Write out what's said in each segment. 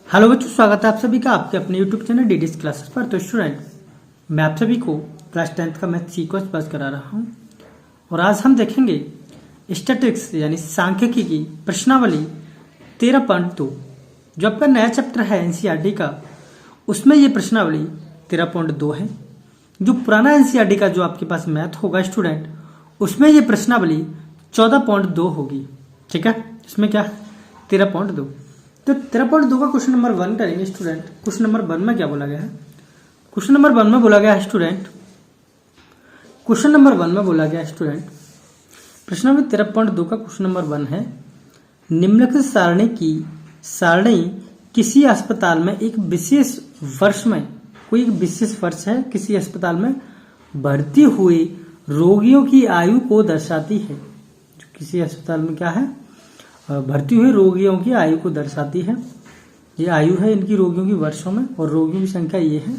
Hello बच्चों, स्वागत है आप सभी का आपके अपने यूट्यूब चैनल डीडीएस क्लासेस पर। तो स्टूडेंट, मैं आप सभी को क्लास 10th का मैथ सीक्वेंस पास करा रहा हूं और आज हम देखेंगे स्टैटिस्टिक्स यानी सांख्यिकी की प्रश्नावली 13.2 जो आपका नया चैप्टर है एनसीईआरटी का। उसमें ये प्रश्नावली 13.2 है। जो पुराना एनसीईआरटी का जो आपके पास मैथ होगा स्टूडेंट, उसमें ये प्रश्नावली 14.2 होगी। ठीक है, इसमें क्या 13.2। तो 13.2 का क्वेश्चन नंबर 1 करेंगे स्टूडेंट। क्वेश्चन नंबर 1 में क्या बोला गया है? क्वेश्चन नंबर 1 में बोला गया है स्टूडेंट, क्वेश्चन नंबर 1 में बोला गया है स्टूडेंट, प्रश्न नंबर 13.2 का क्वेश्चन नंबर 1 है, निम्नलिखित सारणी किसी अस्पताल में एक विशेष वर्ष में, कोई एक विशेष वर्ष है, किसी अस्पताल में भर्ती हुए रोगियों की आयु को दर्शाती है। जो किसी अस्पताल में क्या है, भर्ती हुए रोगियों की आयु को दर्शाती है। ये आयु है इनकी रोगियों की वर्षों में और रोगियों की संख्या ये है।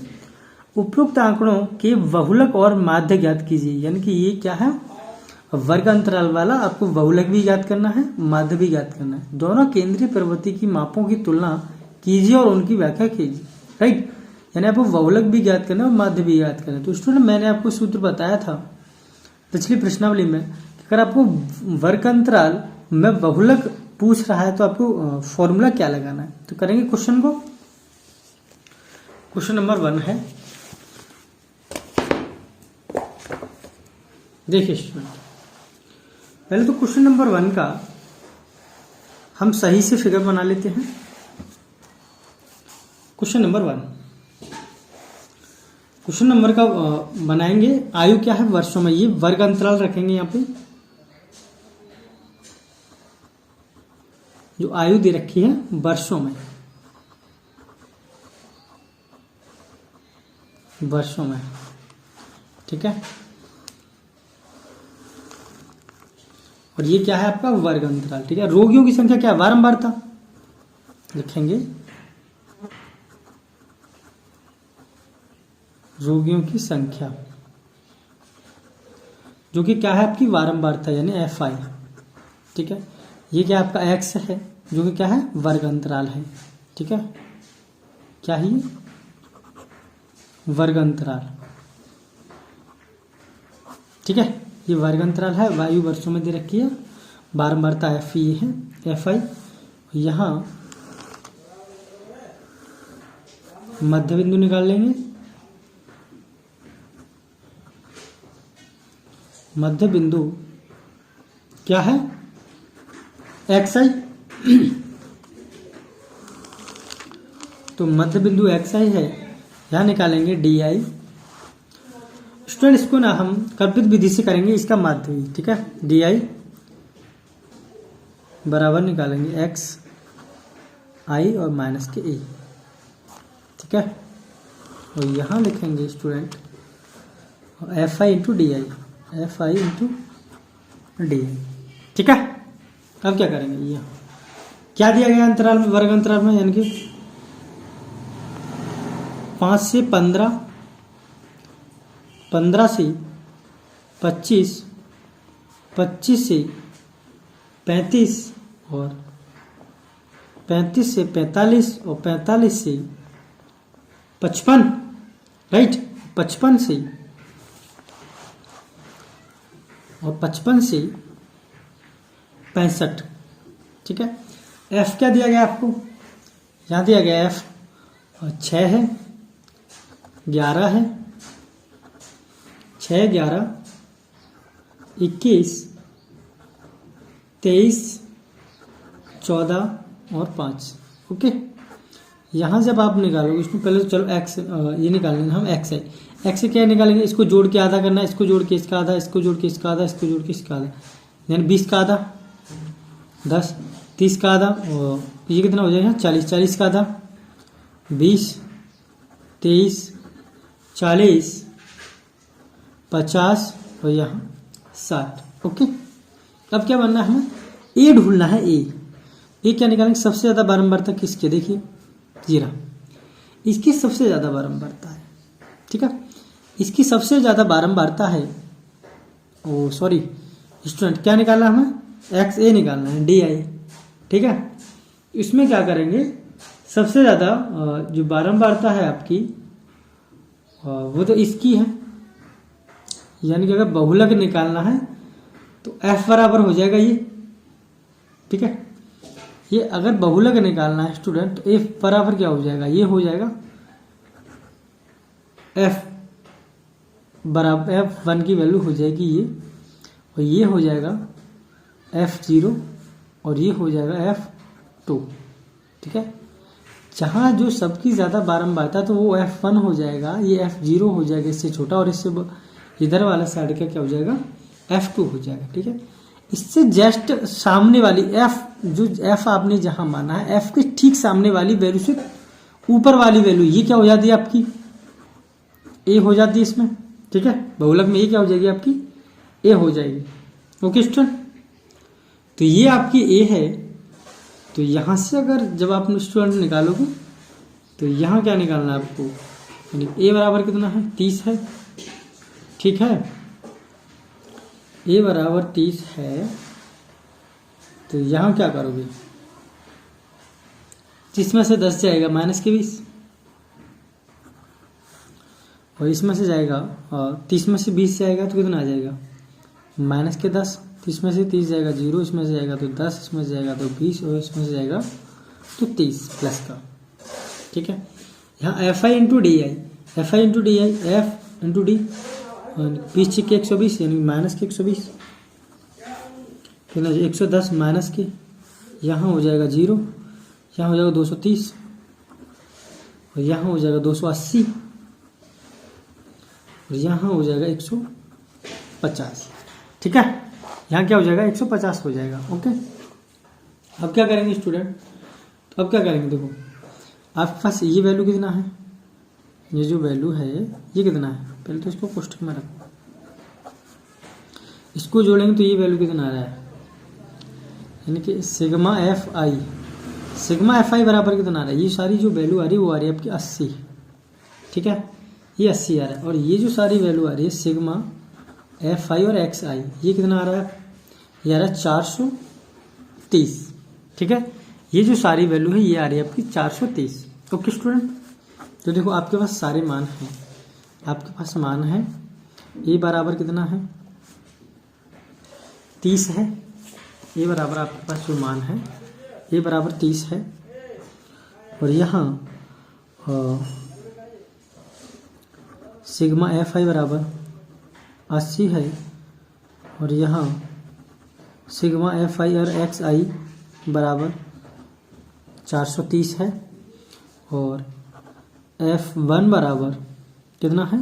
उपरोक्त आंकड़ों के बहुलक और माध्य ज्ञात कीजिए। यानी कि ये क्या है, वर्ग अंतराल वाला आपको बहुलक भी ज्ञात करना है, माध्य भी ज्ञात करना है। दोनों केंद्रीय प्रवृत्ति की मापों की तुलना कीजिए और उनकी व्याख्या कीजिए। राइट, यानी आपको बहुलक भी ज्ञात करना है और माध्य भी ज्ञात करना है। तो स्टूडेंट, मैंने आपको सूत्र बताया था पिछली प्रश्नावली में, अगर आपको वर्ग अंतराल में बहुलक पूछ रहा है तो आपको फॉर्मूला क्या लगाना है। तो करेंगे क्वेश्चन को। क्वेश्चन नंबर 1 है, देखिए स्टूडेंट, पहले तो क्वेश्चन नंबर 1 का हम सही से फिगर बना लेते हैं। क्वेश्चन नंबर 1, क्वेश्चन नंबर का बनाएंगे। आयु क्या है, वर्षों में। ये वर्ग अंतराल रखेंगे यहाँ पे। जो आयु दे रखी है वर्षों में, वर्षों में। ठीक है, और ये क्या है आपका वर्ग अंतराल। ठीक है, रोगियों की संख्या क्या है, बारंबारता लिखेंगे। रोगियों की संख्या जो कि क्या है आपकी बारंबारता यानी FI। ठीक है, ये क्या आपका X है जो कि क्या है वर्ग अंतराल है। ठीक है, क्या ही वर्ग अंतराल। ठीक है, ये वर्ग अंतराल है, वायु वर्षों में दे रखी है, बारंबारता FE है, FI। यहां मध्य बिंदु निकाल लेंगे। मध्य बिंदु क्या है, XI। तो मध्य बिंदु XI है, यहां निकालेंगे DI। स्टूडेंट, इसको ना हम कल्पित विधि से करेंगे, इसका माध्य भी। ठीक है, DI बराबर निकालेंगे XI और माइनस के A। ठीक है, और यहां लिखेंगे student FI into DI, FI into DI। ठीक है, अब क्या करेंगे, ये क्या दिया गया अंतराल में, वर्ग अंतराल में, यानी कि 5 से 15, 15 से 25, 25 से 35 और 35 से 45 और 45 से 55। राइट, 55 से और 55 से 65। ठीक है, F क्या दिया गया आपको, यहां दिया गया F 6 है, 11 है, 6, 11, 21, 23, 14 और 5। ओके, यहां जब आप निकालोगे इसमें, पहले तो चलो X ये निकाल लेंगे हम। X से क्या निकालेंगे, इसको जोड़ के आधा करना है, इसको जोड़ के इसका आधा, इसको जोड़ के इसका आधा, इसको जोड़ के इसका आधा, यानी 20 का आधा, 10, 30 का आधा, और ये कितना हो जाएगा 40, 40 का आधा, 20, 23, 40, 50 और यहाँ 60। ओके, अब क्या बनना है हमें, A ढूंढना है। A क्या निकालेंगे, सबसे ज्यादा बारंबारता किसके, देखिए जीरा, इसकी सबसे ज्यादा बारंबारता है। ठीक है, इसकी सबसे ज्यादा बारंबारता है। ओ सॉरी स्टूडेंट, क्या निकालना हमें, XA निकालना है, DI। ठीक है, इसमें क्या करेंगे, सबसे ज़्यादा जो बारंबारता है आपकी वो तो इसकी है, यानी कि अगर बहुलक निकालना है तो f बराबर हो जाएगा ये, ठीक है। ये अगर बहुलक निकालना है स्टूडेंट तो f बराबर क्या हो जाएगा, ये हो जाएगा f बराबर f1 की वैल्यू हो जाएगी ये, और ये हो जाएगा f0 और ये हो जाएगा f2, ठीक है। जहाँ जो सबकी ज़्यादा बारंबारता तो वो f1 हो जाएगा, ये f0 हो जाएगा इससे छोटा, और इससे इधर वाला साइड का क्या हो जाएगा f2 हो जाएगा, ठीक है। इससे जस्ट सामने वाली f, जो f आपने जहाँ माना है f के ठीक सामने वाली वैल्यू से ऊपर वाली वैल्यू ये क्या हो जाती है आपकी a हो जाती है इसमें, ठीक है। बहुलक में ये क्या हो जाएगी आपकी a हो जाएगी, ओके स्टूडेंट। तो ये आपकी a है, तो यहाँ से अगर जब आप स्टूडेंट निकालोगे तो यहाँ क्या निकालना है आपको, यानी a बराबर कितना है 30 है, ठीक है। a बराबर 30 है, तो यहाँ क्या करोगे, 30 में से 10 जाएगा माइनस के 20, और इसमें से जाएगा और 30 में से 20 जाएगा तो कितना आ जाएगा माइनस के 10, 30 में से 30 जाएगा 0, इसमें से जाएगा तो 10, इसमें से जाएगा तो 20, और इसमें से जाएगा तो 30 प्लस का, ठीक है। यहाँ F I into D I, F I into D I, F into D, 20 के 120 यानी माइनस के 120, कितना 110 माइनस के, यहाँ हो जाएगा 0, यहाँ हो जाएगा 230, और यहाँ हो जाएगा 280, और यहाँ हो जाएगा 150, ठीक है। यहाँ क्या हो जाएगा 150 हो जाएगा, ओके। अब क्या करेंगे स्टूडेंट, तो अब क्या करेंगे, देखो आपके पास ये वैल्यू कितना है, ये जो वैल्यू है ये कितना है, पहले तो इसको कोष्ठक में रखो, इसको जोड़ेंगे तो ये वैल्यू कितना आ रहा है, यानी कि sigma F I, sigma F I बराबर कितना आ रहा है, ये सारी जो वैल्यू आ रही है वो आ रही है आपकी 80, ठीक है, ये 80 आ रहा है। और ये जो सारी वैल्यू आ रही है सिग्मा एफ आई और एक्स आई, ये कितना आ रहा है, ये आ रहा है 430, ठीक है। ये जो सारी वैल्यू है ये आ रही है आपकी 430, ओके स्टूडेंट। तो देखो आपके पास सारे मान हैं, आपके पास मान है ए बराबर कितना है 30 है, ए बराबर आपके पास जो मान है ए बराबर 30 है, और यहाँ सिग्मा एफ आई बराबर 80 है, और यहाँ सिग्मा एफ आई और एक्स आई बराबर 430 है, और F1 बराबर कितना है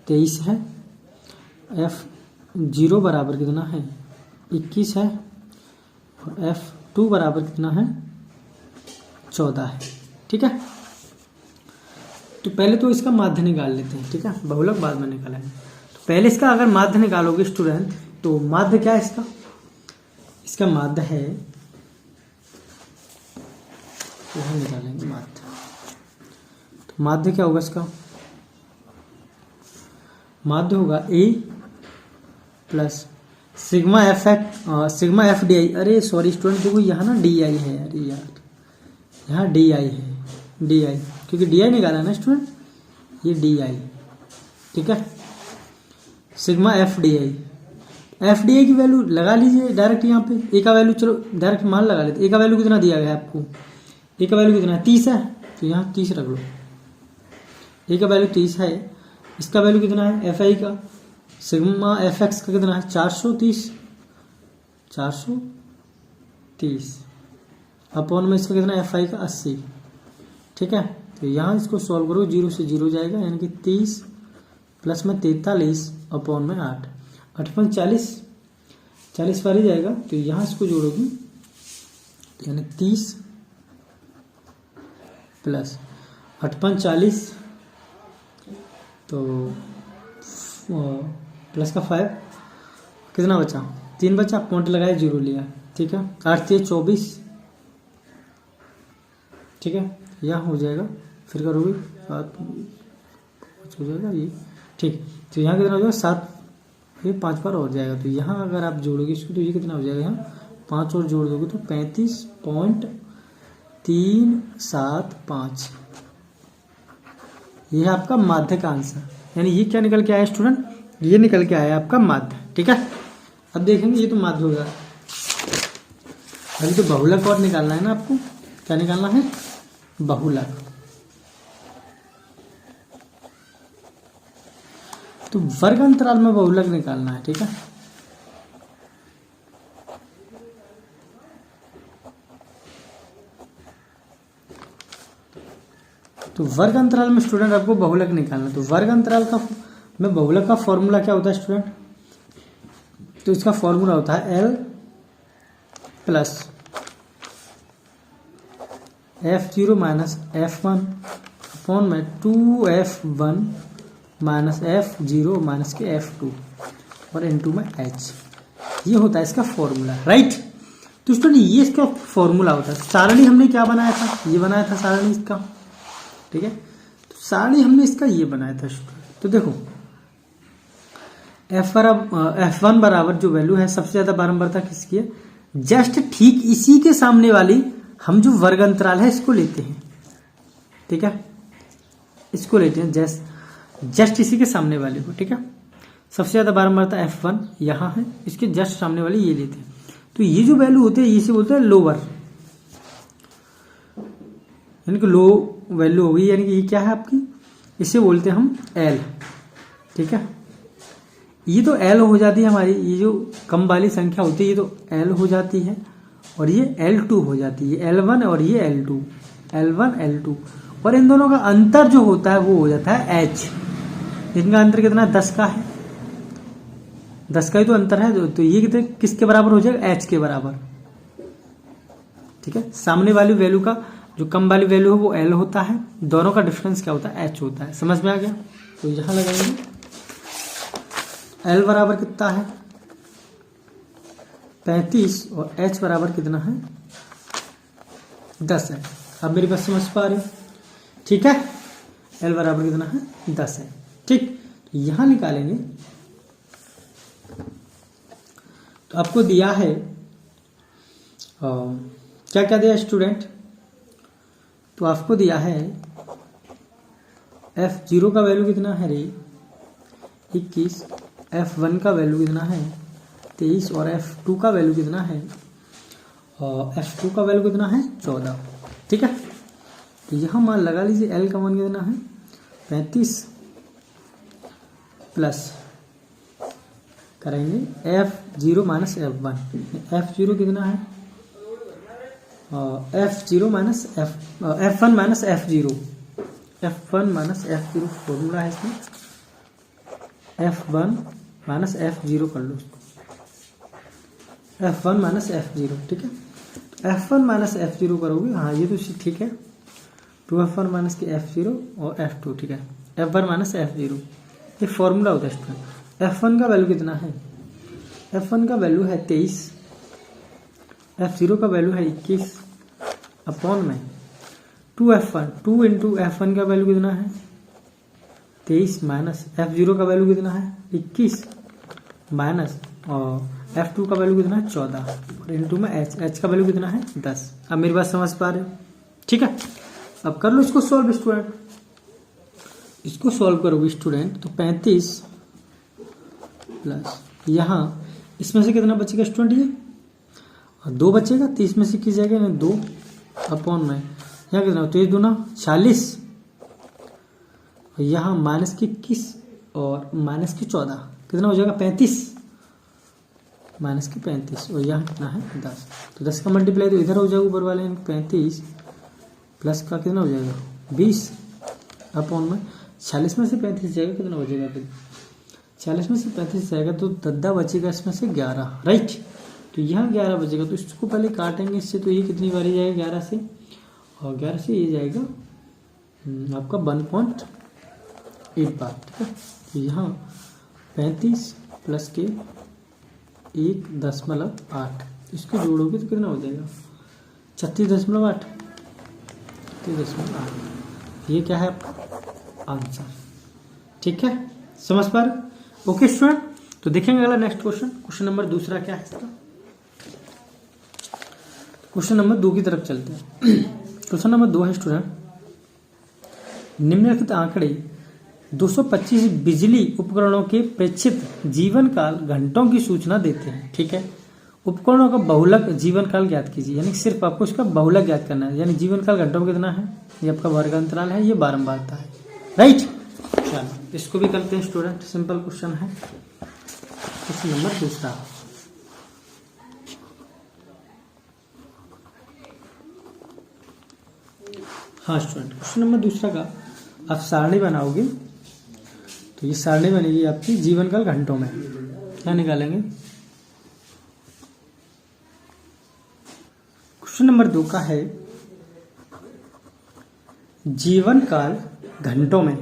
23 है, F0 बराबर कितना है 21 है, और F2 बराबर कितना है 14 है, ठीक है। तो पहले तो इसका माध्य निकाल लेते हैं, ठीक है, बहुलक बाद में निकालेंगे। तो पहले इसका अगर माध्य निकालोगे स्टूडेंट, तो माध्य क्या है इसका, इसका माध्य है, यहाँ निकालेंगे माध्य, तो माध्य क्या होगा इसका, माध्य होगा A plus sigma F X sigma F D I, अरे सॉरी स्टूडेंट देखो यहाँ ना डी आई है, अरे यार यहाँ डी आई है, डी आई क्योंकि डी आई निकाला ना स्टूडेंट, ये डी आई, ठीक है, सिग्मा एफ डी आई, एफ डी आई की वैल्यू लगा लीजिए डायरेक्ट यहाँ पे, ए का वैल्यू चलो डायरेक्ट मान लगा लेते, ए का वैल्यू कितना दिया गया है आपको, ए का वैल्यू कितना है 30 है, तो यहाँ 30 रख लो, ए का वैल्यू 30 है, इसका वैल्यू कितना है एफ आई का, सिग्मा एफ एक्स का कितना है 430 अपॉन में इसका कितना एफ आई का 80, ठीक है। तो यहाँ इसको सॉल्व करो, 0 से 0 जाएगा, यानी कि 30 प्लस में 43 अपॉन में 8, 8 में 40 वाली जाएगा, तो यहाँ इसको जोड़ोगी तो यानी 30 प्लस 8 में 40, तो प्लस का 5 कितना बचा 3 बचा, पॉइंट लगाया 0 लिया, ठीक है, 8 से 24, ठीक है, यहाँ हो जाएगा, फिर करोगे 7 हो जाएगा ये, ठीक। तो यहाँ कितना हो जाएगा 7, ये 5 बार और जाएगा, तो यहाँ अगर आप जोड़ोगे इसको तो ये कितना हो जाएगा, यहाँ 5 और जोड़ दोगे तो 3, 7, 5। ये है आपका माध्य का आंसर, यानी ये क्या निकल के आया स्टूडेंट, ये निकल के आया आपका माध्य। ठीक है, अब देखेंगे ये तो माध्य होगा, अभी तो बहुलक और निकालना है ना आपको। क्या निकालना है, बहुलक। तो वर्ग अंतराल में बहुलक निकालना है। ठीक है, तो वर्ग अंतराल में स्टूडेंट आपको बहुलक निकालना है। तो वर्ग अंतराल का में बहुलक का फॉर्मूला क्या होता है स्टूडेंट, तो इसका फॉर्मूला होता है L plus F0 minus F1 upon में 2F1 माइनस F0 माइनस के F2 और इनटू में H। ये होता है इसका फॉर्मूला, राइट। तो स्टूडेंट ये इसका फॉर्मूला होता है। सारणी हमने क्या बनाया था, ये बनाया था सारणी इसका। ठीक है, तो सारणी हमने इसका ये बनाया था स्टूडेंट। तो देखो F1 बराबर जो वैल्यू है सबसे ज्यादा बारंबारता किसकी है, जस्ट ठीक इसी के सामने वाली हम जो वर्ग अंतराल है इसको लेते हैं। ठीक है, इसको लेते हैं जस्ट इसी के सामने वाले को। ठीक है, सबसे ज्यादा बारंबारता F1 यहाँ है, इसके जस्ट सामने वाली ये लेते हैं। तो ये जो वैल्यू होते हैं इसे बोलते हैं लोअर, यानी कि लो वैल्यू होगी, यानी कि ये क्या है आपकी, इसे बोलते हैं हम L। ठीक है, ये तो L हो जाती है हमारी, ये जो कम वाली संख्या होती है ये तो L हो जाती है, और ये L2 हो जाती है, L1 और ये L2, L1 L2, और इन दोनों का अंतर जो होता है वो हो जाता है H। इनका अंतर कितना है, 10 का है, 10 का ही तो अंतर है। तो ये कितने किसके बराबर हो जाएगा, H के बराबर। ठीक है, सामने वाली वैल्यू का जो कम वाली वैल्यू है वो L होता है, दोनों का डिफरेंस क्या होता है, H होता है। समझ में आ गया, तो यहां लगाएंगे L बराबर कितना है 35 और H बराबर कितना है 10 है। अब मेरी बात समझ पा रहे हो, ठीक है, L बराबर कितना है 10 है। ठीक, तो यहां निकालेंगे, तो आपको दिया है क्या क्या दिया स्टूडेंट, तो आपको दिया है F0 का वैल्यू कितना है रे 21, F1 का वैल्यू कितना है 23 और F2 का वैल्यू कितना है, और F2 का वैल्यू कितना है 14। ठीक है, तो यहां मान लगा लीजिए L का मान कितना है 35 प्लस करेंगे F0 माइनस F1, F0 कितना है F0 minus F1 minus F0, F1 minus F0 formula है इसमें, F1 माइनस F0 कर लो इसको, F1 माइनस F0। ठीक है, F1 माइनस F0 करोगे, हाँ ये तो ठीक है, 2F1 माइनस के F0 और F2। ठीक है, F1 माइनस F0 ये फॉर्मूला होता है स्टूडेंट। F1 का वैल्यू कितना है, F1 का वैल्यू है 23, F0 का वैल्यू है 21 अपॉन में 2F1, 2 इंटू F1 का वैल्यू कितना है 23 माइनस F0 का वैल्यू कितना है 21 माइनस और F2 का वैल्यू कितना है 14 और इंटू में H का वैल्यू कितना है 10। अब मेरी बात समझ पा रहे हो, ठीक है। अब कर लो इसको सॉल्व स्टूडेंट, इसको सॉल्व करोगे स्टूडेंट तो 35 प्लस यहाँ इसमें से कितना बचेगा स्टूडेंट, ये और 2 बचेगा, 30 में से किस जाएगा 2 अपॉन में यहाँ कितना, तो ये 2 ना 40 और यहाँ माइनस की 21 और माइनस की 14 कितना हो जाएगा 35 माइनस की 35 और यहाँ कितना है 10, तो 10 का मल्टीप्लाई तो इधर हो जाएगा ऊपर वाले 35 प्लस का कितना हो जाएगा 20 अपॉन में 40 में से 35 जाएगा कितना हो जाएगा, फिर 40 में से 35 जाएगा तो 10 बचेगा इसमें से 11, राइट। तो यहाँ 11 बचेगा, तो इसको पहले काटेंगे इससे, तो ये कितनी बारी जाएगा 11 से, और 11 से ये जाएगा आपका 1.8 बार। ठीक है, तो यहाँ 35 प्लस के 1.8 इसको जोड़ोगे तो कितना हो जाएगा 36.8, 36.8। ये क्या है आपका आंसर, ठीक है, समझ पा रहे, ओके स्टूडेंट। तो देखेंगे अगला नेक्स्ट क्वेश्चन, क्वेश्चन नंबर दूसरा क्या है इसका, क्वेश्चन नंबर 2 की तरफ चलते हैं। क्वेश्चन नंबर 2 है स्टूडेंट, निम्नलिखित आंकड़े 225 बिजली उपकरणों के प्रेक्षित जीवन काल घंटों की सूचना देते हैं। ठीक है, उपकरणों का बहुलक जीवन काल ज्ञात कीजिए, यानी सिर्फ आपको इसका बहुलक ज्ञात करना है, यानी जीवन काल घंटों में कितना है, ये आपका वर्ग अंतराल है, ये बारंबारता है। राइट, चलो इसको भी करते हैं स्टूडेंट, सिंपल क्वेश्चन है। Question number 2। हाँ स्टूडेंट, क्वेश्चन नंबर 2 का आप सारणी बनाओगे, तो ये सारणी बनेगी आपकी जीवन काल घंटों में। क्या निकालेंगे? क्वेश्चन नंबर 2 का है जीवन काल घंटों में।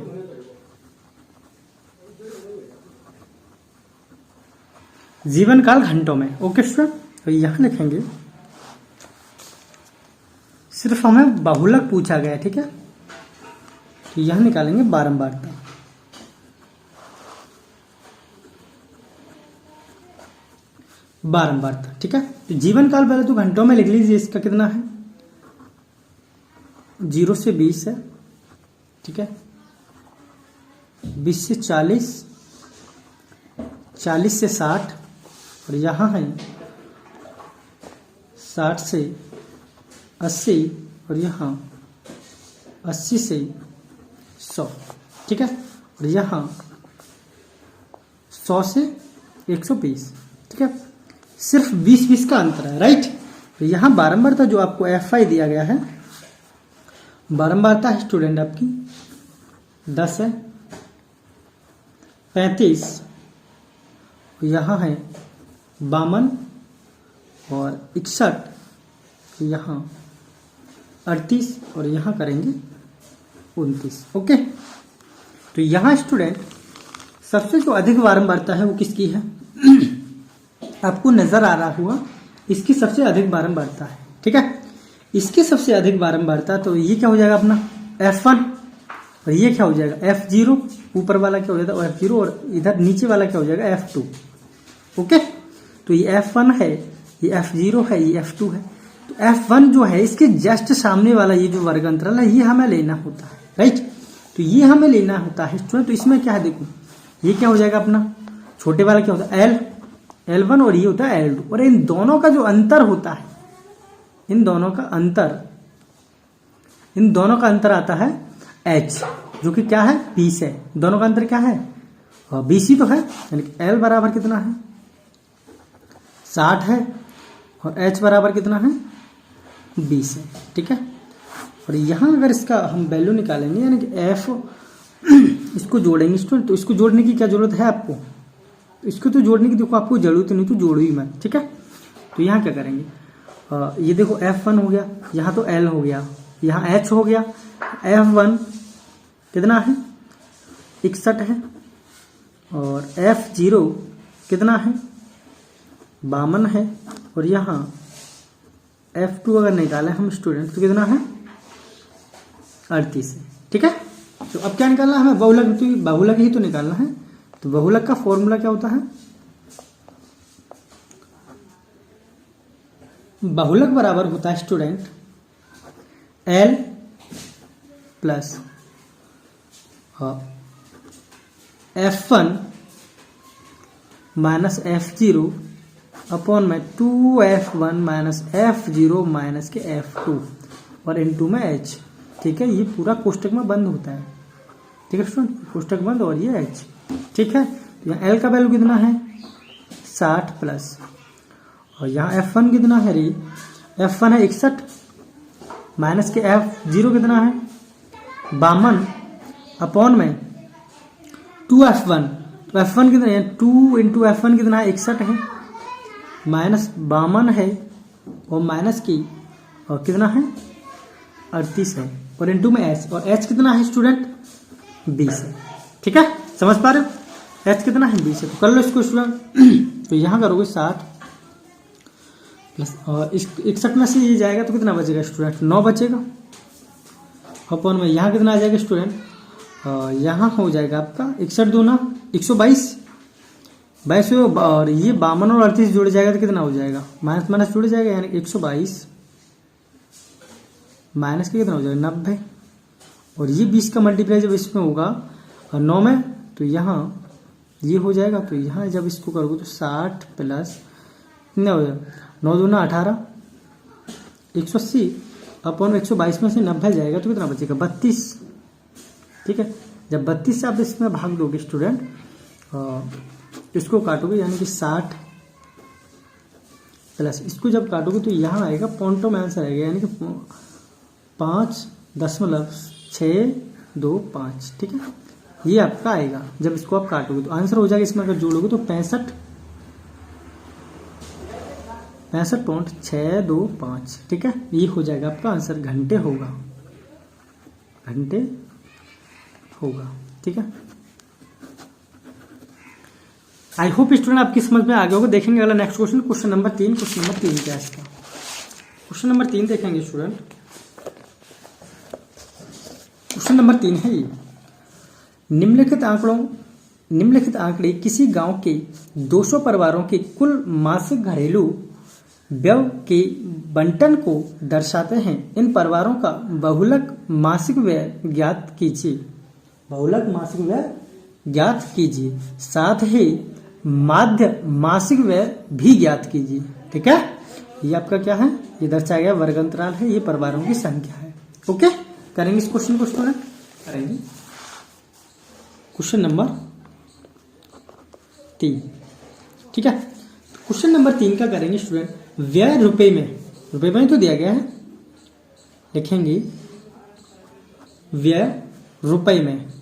जीवन काल घंटों में, ओके स्टूडेंट। तो यहां लिखेंगे, सिर्फ हमें बहुलक पूछा गया है, ठीक है, तो यहां निकालेंगे बारंबारता। बारंबारता, ठीक है। तो जीवन काल पहले तो घंटों में लिख लीजिए, इसका कितना है, 0 से 20 है, ठीक है, 20 से 40, 40 से 60, और यहां है 60 से 80, और यहां 80 से 100, ठीक है, और यहां 100 से 120, ठीक है, सिर्फ 20-20 का अंतर है। राइट, तो यहां बारंबारता जो आपको FI दिया गया है, बारंबारता है स्टूडेंट आपकी 10 है, 35, यहां है 52 और 61, यहां 38, और यहां करेंगे 29। ओके, तो यहां स्टूडेंट सबसे जो अधिक बारंबारता है वो किसकी है? आपको नजर आ रहा हुआ, इसकी सबसे अधिक बारंबारता है, ठीक है, इसकी सबसे अधिक बारंबारता, तो ये क्या हो जाएगा अपना F1, और ये क्या हो जाएगा F0, ऊपर वाला क्या हो जाएगा F0, और इधर नीचे वाला क्या हो जाएगा F2। ओके, तो ये F1 है, ये F0 है, ये F2 है। तो F1 जो है इसके जस्ट सामने वाला ये जो वर्ग अंतराल है, ये हमें लेना होता है। राइट, तो ये हमें लेना होता है स्टूडेंट। तो इसमें क्या है, देखो ये क्या हो जाएगा अपना, छोटे वाला क्या होता है L1, और ये होता है L2, और इन दोनों का जो अंतर होता है, इन दोनों का अंतर आता है H, जो कि क्या है 20 है। दोनों का अंतर क्या है, 20 ही तो है, यानी कि L बराबर कितना है 60 है, और H बराबर कितना है 20 है, ठीक है। और यहां अगर इसका हम वैल्यू निकालेंगे, यानी कि F, इसको जोड़ेंगे स्टूडेंट, तो इसको जोड़ने की क्या जरूरत है आपको, इसको तो जोड़ने की देखो आपको जरूरत नहीं, तो जोड़ो ही मत, ठीक है। तो यहाँ क्या करेंगे, ये देखो F1 हो गया, यहाँ तो L हो गया, यहाँ H हो गया, F1 कितना है 61 है, और F0 कितना है 52 है, और यहाँ F2 अगर निकाले हम स्टूडेंट तो कितना है 38 है, ठीक है। तो अब क्या निकालना है हमें, बहुलक, तो बहुलक ही तो निकालना है। तो बहुलक का फॉर्मूला क्या होता है, बहुलक बराबर होता है student L plus F1 minus F0 upon में 2F1 माइनस F0 माइनस के F2 और इनटू में H, ठीक है। ये पूरा कोष्टक में बंद होता है, ठीक है स्टूडेंट, कोष्टक बंद, और ये H, ठीक है। यहाँ L का वैल्यू कितना है 60 प्लस, और यहाँ F1 कितना है रे, F1 है 61 माइनस के F0 कितना है 52 अपॉन में 2F1, तो F1 कितना है 2 इंटू F1 कितना है 61 है, माइनस 52 है, और माइनस की और कितना है 38 है, और इनटू में H, और H कितना है स्टूडेंट 20 है, ठीक है। समझ पा रहे हो, H कितना है 20 है, तो कर लो इसको स्टूडेंट। तो यहाँ करोगे 60 प्लस, और 61 में से ये जाएगा तो कितना बचेगा स्टूडेंट 9 बचेगा, अपॉन में यहाँ कितना आ जाएगा स्टूडेंट, यहाँ हो जाएगा आपका 61 दूना 122, 22, और ये 52 और 38 जुड़ जाएगा तो कितना हो जाएगा, माइनस माइनस जुड़ जाएगा, यानी 122 माइनस के कितना हो जाएगा 90, और ये 20 का मल्टीप्लाई जब इसमें होगा और 9 में, तो यहाँ ये हो जाएगा, तो यहाँ जब इसको करोगे तो 60 प्लस कितना हो जाएगा 9 दूना 18, 180 अपॉन 122 में से 90 जाएगा तो कितना बचेगा 32। ठीक है, जब 32 से आप इसमें भाग दोगे स्टूडेंट, इसको काटोगे यानी कि 60 प्लस इसको जब काटोगे तो यहाँ आएगा पॉइंटों में आंसर आएगा, यानी कि 5.625। ठीक है, ये आपका आएगा जब इसको आप काटोगे तो आंसर हो जाएगा। इसमें अगर जोड़ोगे तो 65.625। ठीक है, ये हो जाएगा आपका आंसर, घंटे होगा। ठीक है, आई होप स्टूडेंट आपकी समझ में आ गया होगा। देखेंगे अगला next question, question number 3। Question number 3 क्या है इसका? क्वेश्चन नंबर 3 देखेंगे स्टूडेंट। क्वेश्चन नंबर 3 है ये, निम्नलिखित आंकड़े किसी गांव के 200 परिवारों के कुल मासिक घरेलू व्यय के बंटन को दर्शाते हैं। इन परिवारों का बहुलक मासिक व्यय ज्ञात कीजिए। साथ ही माध्य मासिक व्यय भी ज्ञात कीजिए। ठीक है, ये आपका क्या है, ये दर्शाया गया वर्ग अंतराल है, ये परिवारों की संख्या है। ओके, करेंगे इस क्वेश्चन को स्टूडेंट, करेंगे क्वेश्चन नंबर 3। ठीक है, क्वेश्चन नंबर 3 का करेंगे स्टूडेंट, व्यय रुपए में तो दिया गया है, लिखेंगे व्यय रुपए में।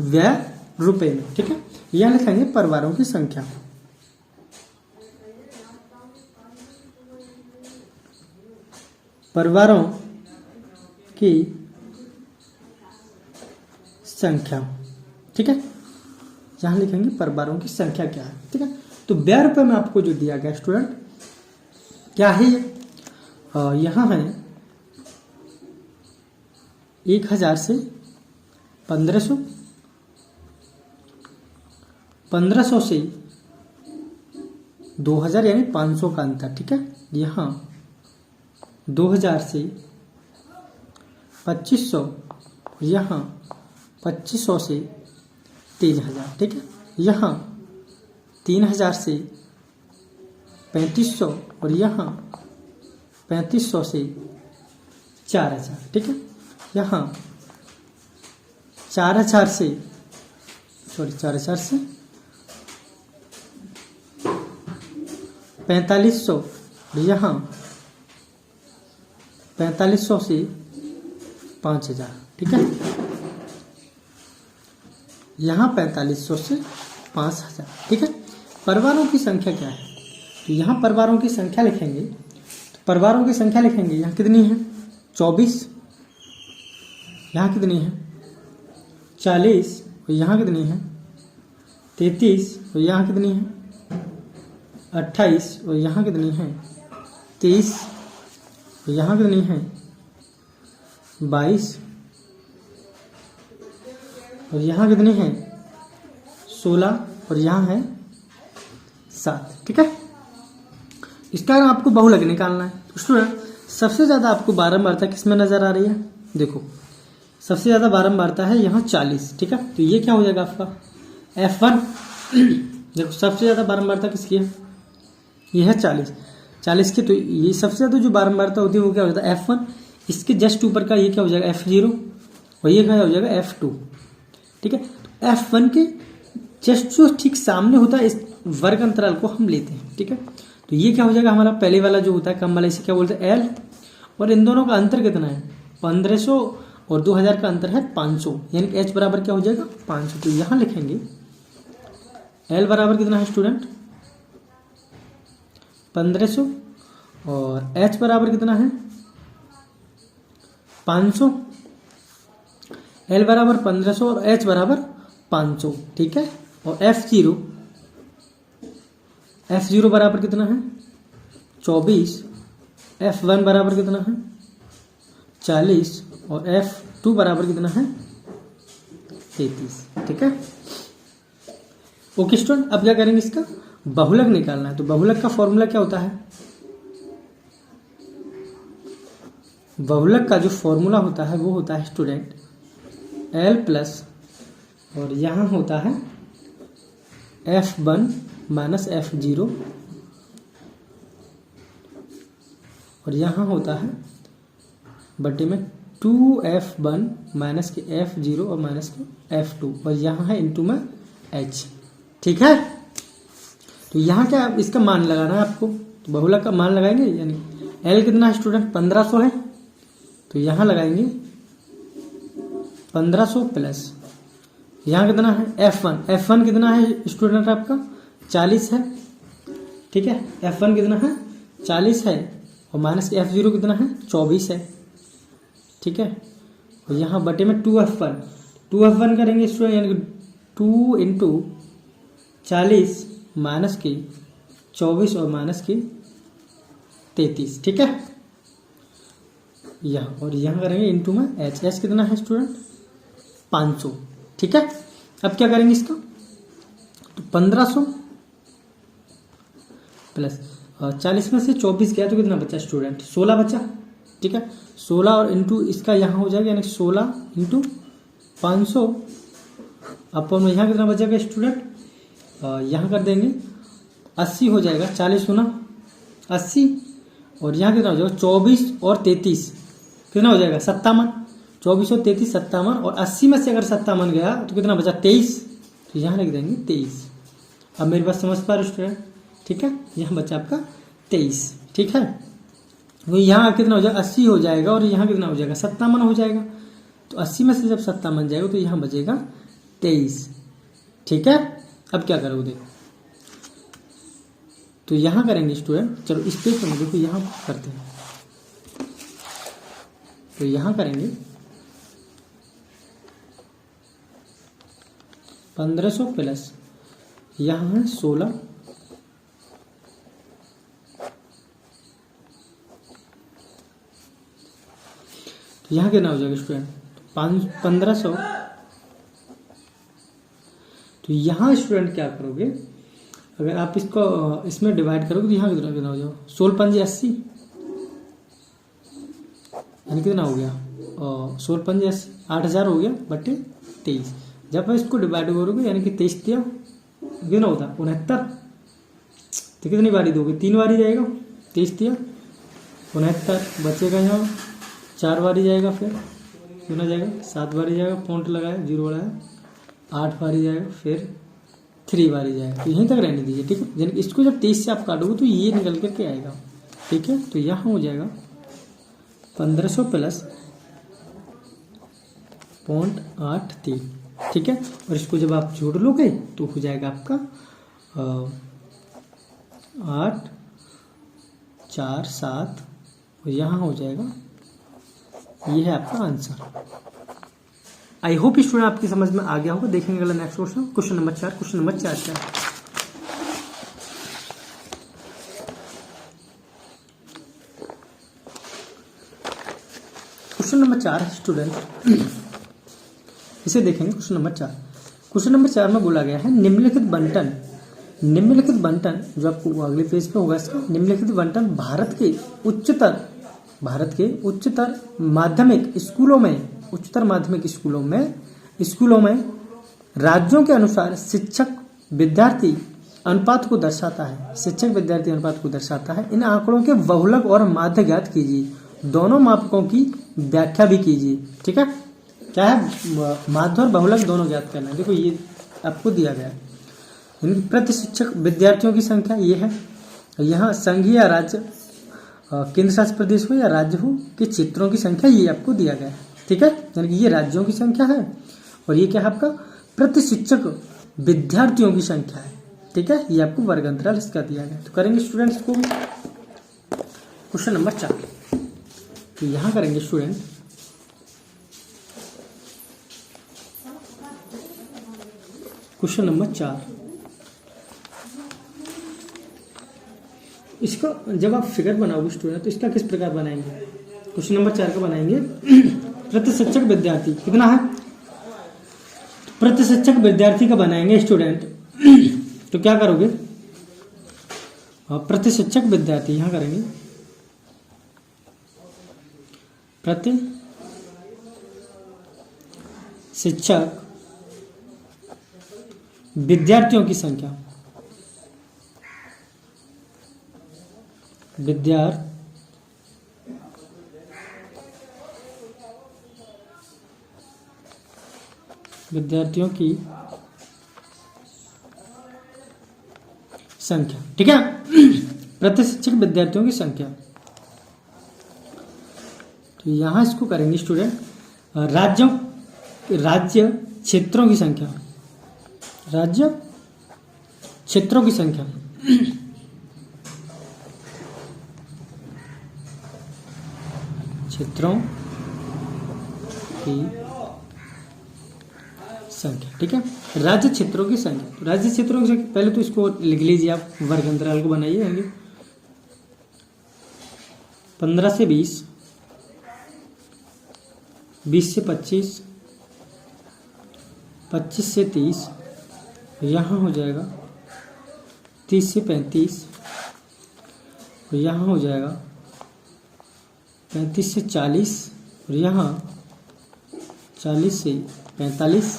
व्यय रुपए में। ठीक है, यह लिखेंगे परिवारों की संख्या। परिवारों की संख्या। ठीक है, यहां लिखेंगे परिवारों की संख्या क्या है। ठीक है, तो व्यय रुपए में आपको जो दिया गया स्टूडेंट क्या है, यहां है 1000 से 1500, 1500 से 2000 यानी 500 का अंतर। ठीक है, यहाँ 2000 से 2500, यहाँ 2500 से 3000। ठीक है, यहाँ 3000 से 3500 और यहाँ 3500 से 4000। ठीक है, यहाँ 4000 से 4500, यहाँ 4500 से 5000। ठीक है, यहाँ 4500 से 5000। ठीक है, परिवारों की संख्या क्या है, तो यहाँ परिवारों की संख्या लिखेंगे, तो परिवारों की संख्या लिखेंगे, यहाँ कितनी है 24, यहाँ कितनी है 40, और यहाँ कितनी है 33, और यहाँ कितनी है 28, और यहाँ कितनी है 30, और यहाँ कितनी है 22, और यहाँ कितनी है 16, और यहाँ है 7। ठीक है, इसका आपको बहुलक निकालना है। तो स्टूडेंट सबसे ज्यादा आपको बारंबारता किसमें नजर आ रही है, देखो सबसे ज्यादा बारंबारता है यहाँ 40। ठीक है, तो ये क्या हो जाएगा आपका F1। देखो सबसे ज्यादा बारंबारता किसकी है, ये है 40 की, तो ये सबसे ज्यादा जो बारंबारता होती है वो क्या हो जाता है F1। इसके जस्ट ऊपर का ये क्या हो जाएगा F0, और ये क्या हो जाएगा F2। ठीक है, तो F1 के जस्ट जो ठीक सामने होता है इस वर्ग अंतराल को हम लेते हैं। ठीक है, तो ये क्या हो जाएगा हमारा पहले वाला जो होता है कम वाला, इसे क्या बोलते हैं L, और इन दोनों का अंतर कितना है 1500 और 2000 का अंतर है 500, यानी कि H बराबर क्या हो जाएगा 500। तो यहाँ लिखेंगे L बराबर कितना है स्टूडेंट 1500, और H बराबर कितना है 500। L बराबर 1500 और H बराबर 500। ठीक है, और F0 बराबर कितना है 24, F1 बराबर कितना है 40, और F2 बराबर कितना है 33। ठीक है, ओके स्टूडेंट, अब क्या करेंगे, इसका बहुलक निकालना है। तो बहुलक का फॉर्मूला क्या होता है, बहुलक का जो फॉर्मूला होता है वो होता है स्टूडेंट L प्लस, और यहाँ होता है F1 माइनस F0, और यहाँ होता है बटे में 2F1 माइनस के F0 और माइनस के F2, और यहाँ है इंटू में H। ठीक है, तो यहाँ क्या इसका मान लगाना है आपको। तो बहुलक का मान लगाएंगे, यानी L कितना है स्टूडेंट 1500 है, तो यहाँ लगाएंगे 1500 प्लस यहाँ कितना है F1 कितना है स्टूडेंट आपका 40 है। ठीक है, F1 कितना है 40 है, और माइनस F0 कितना है 24 है। ठीक है, और यहाँ बटे में 2F1 करेंगे स्टूडेंट, यानी कि 2 इंटू 40 माइनस के 24 और माइनस के 33। ठीक है, यहाँ और यहाँ करेंगे इंटू में H कितना है स्टूडेंट 500। ठीक है, अब क्या करेंगे इसका, तो 1500 प्लस 40 में से 24 गया तो कितना बचा स्टूडेंट 16 बचा। ठीक है, 16 और इंटू इसका यहाँ हो जाएगा, यानी 16 इंटू 500 अपन में यहाँ कितना बचेगा स्टूडेंट, यहाँ कर देंगे 80 हो जाएगा, 40 गुना 80, और यहाँ कितना हो जाएगा 24 और 33 कितना हो जाएगा 57, 24 और 33 57, और 80 में से अगर 57 गया तो कितना बचा 23, तो यहाँ लिख देंगे 23। अब मेरे पास समझ पा रहे स्टूडेंट। ठीक है, यहाँ बचा आपका 23। ठीक है, तो यहाँ कितना हो जाएगा 80 हो जाएगा, और यहाँ कितना हो जाएगा 57 हो जाएगा, तो 80 में से जब 57 जाएगा तो यहाँ बचेगा 23। ठीक है, अब क्या करोगे देखो, तो यहाँ करेंगे स्टूडेंट, चलो इस पेज पर देखो यहाँ करते हैं, तो यहाँ करेंगे 1500 प्लस यहाँ है 16, तो यहाँ कितना हो जाएगा स्टूडेंट 1500, तो यहाँ स्टूडेंट क्या करोगे, अगर आप इसको इसमें डिवाइड करोगे तो यहाँ कितना हो जाएगा 16 पंजे 80, यानी कितना हो गया 16 पंजे 80 8000 हो गया बटे 23। जब आप इसको डिवाइड करोगे यानी कि 23 दिया कितना होता 69, तो कितनी बारी दोगे 3 बारी जाएगा, 23 दिया 69 बचेगा, यहाँ 4 बारी जाएगा, फिर कितना जाएगा 7 बारी जाएगा, पॉइंट लगाया 0 बढ़ाया 8 बारी जाएगा, फिर 3 बारी जाएगा, तो यहीं तक रहने दीजिए। ठीक है, यानी इसको जब 23 से आप काटोगे तो ये निकल करके आएगा। ठीक है, तो यहाँ हो जाएगा 1500 प्लस 0.83। ठीक है, और इसको जब आप जोड़ लोगे तो हो जाएगा आपका 8 4 7, और यहाँ हो जाएगा, ये है आपका आंसर। आई होप स्टूडेंट आपकी समझ में आ गया होगा। देखेंगे अगला next question, question number 4। Question number 4 क्या है, क्वेश्चन नंबर 4 है स्टूडेंट, इसे देखेंगे। क्वेश्चन नंबर 4, क्वेश्चन नंबर 4 में बोला गया है निम्नलिखित बंटन जो आपको अगले पेज पे होगा इसका, निम्नलिखित बंटन भारत के उच्चतर माध्यमिक स्कूलों में राज्यों के अनुसार शिक्षक विद्यार्थी अनुपात को दर्शाता है। इन आंकड़ों के बहुलक और माध्य ज्ञात कीजिए, दोनों मापकों की व्याख्या भी कीजिए। ठीक है, क्या है माध्य और बहुलक दोनों ज्ञात करना है। देखो ये आपको दिया गया है, प्रति शिक्षक विद्यार्थियों की संख्या ये है, यहाँ संघीय या राज्य केंद्र शासित प्रदेश हो या राज्य हो के क्षेत्रों की संख्या ये आपको दिया गया है। ठीक है, यानी कि ये राज्यों की संख्या है, और ये क्या है आपका प्रति शिक्षक विद्यार्थियों की संख्या है। ठीक है, ये आपको वर्ग अंतराल इसका दिया गया है। तो करेंगे स्टूडेंट्स को क्वेश्चन नंबर 4, तो यहाँ करेंगे स्टूडेंट क्वेश्चन नंबर 4। इसका जब आप फिगर बनाओगे स्टूडेंट तो इसका किस प्रकार बनाएंगे, क्वेश्चन नंबर 4 का बनाएंगे प्रति शिक्षक विद्यार्थी कितना है, प्रति शिक्षक विद्यार्थी का बनाएंगे स्टूडेंट तो क्या करोगे, प्रति शिक्षक विद्यार्थी यहां करेंगे, प्रति शिक्षक विद्यार्थियों की संख्या, विद्यार्थियों की संख्या, ठीक है। प्रति शिक्षक विद्यार्थियों की संख्या, तो यहां इसको करेंगे स्टूडेंट राज्य क्षेत्रों की संख्या, राज्य क्षेत्रों की संख्या, क्षेत्रों की संख्या, ठीक है। राज्य क्षेत्रों की संख्या, तो राज्य क्षेत्रों की संख्या पहले तो इसको लिख लीजिए आप, वर्ग अंतराल को बनाइए, 15 से 20, 20 से 25, 25 से 30, यहाँ हो जाएगा 30 से 35, यहाँ हो जाएगा 35 से 40, और यहाँ 40 से 45,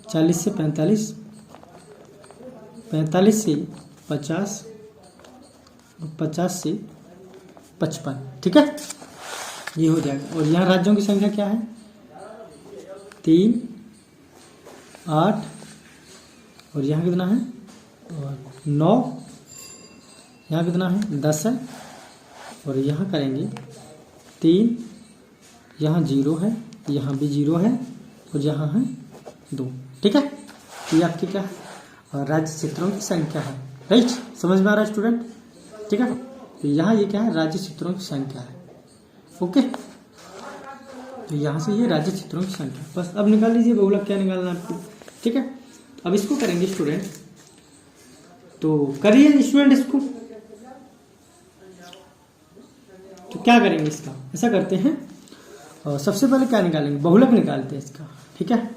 40 से 45, 45 से 50, 50 से 55, ठीक है, ये हो जाएगा। और यहाँ राज्यों की संख्या क्या है, 3, 8, और यहाँ कितना है, 9, यहाँ कितना है, 10 है, और यहाँ करेंगे 3, यहाँ 0 है, यहाँ भी 0 है, और यहाँ है 2, ठीक है। तो ये आपकी क्या है, राज्य क्षेत्रों की संख्या है, राइट, समझ में आ रहा है स्टूडेंट, ठीक है। तो यहाँ ये क्या है, राज्य क्षेत्रों की संख्या है, ओके। तो यहाँ से ये राज्य क्षेत्रों की संख्या, बस अब निकाल लीजिए बहुलक क्या निकालना है आपको, ठीक है। अब इसको करेंगे स्टूडेंट, तो करिए स्टूडेंट इसको, तो क्या करेंगे इसका, ऐसा करते हैं, सबसे पहले क्या निकालेंगे, बहुलक निकालते हैं इसका, ठीक है।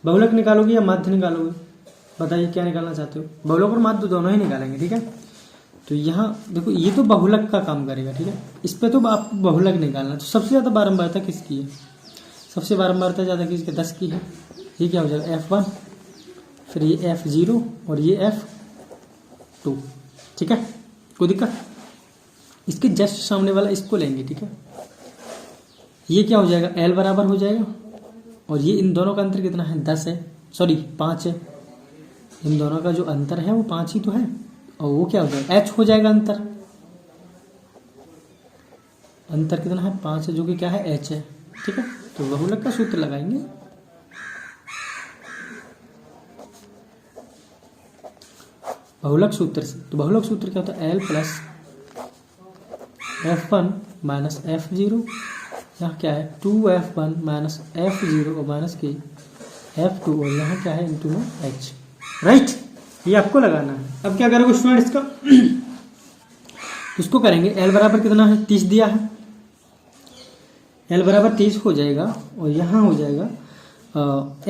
बहुलक निकालोगे या माध्य निकालोगे, बताइए क्या निकालना चाहते हो, बहुलक और माध्य दोनों ही निकालेंगे, ठीक है। तो यहाँ देखो ये तो बहुलक का काम करेगा, ठीक है, इस पे तो आपको बहुलक निकालना। तो सबसे ज़्यादा बारंबारता किसकी है, सबसे बारंबारता ज़्यादा किसकी, 10 की है, ये क्या हो जाएगा F1, फिर ये F0 और ये F2, ठीक है, कोई दिक्कत, इसके जस्ट सामने वाला इसको लेंगे, ठीक है। ये क्या हो जाएगा, L बराबर हो जाएगा, और ये इन दोनों का अंतर कितना है, 10 है, सॉरी 5 है, इन दोनों का जो अंतर है वो 5 ही तो है, और वो क्या हो जाएगा, H हो जाएगा अंतर, अंतर कितना है, 5 है, जो कि क्या है, H है, ठीक है। तो बहुलक का सूत्र लगाएंगे, बहुलक सूत्र से, तो बहुलक सूत्र क्या होता है, L plus F1 minus F0, यहाँ क्या है 2F1 माइनस F0 और माइनस की F2, और यहाँ क्या है इंटू में H, राइट, ये आपको लगाना है। अब क्या करोगे स्टूडेंट इसका, इसको करेंगे, L बराबर कितना है, 30 दिया है, L बराबर 30 हो जाएगा, और यहाँ हो जाएगा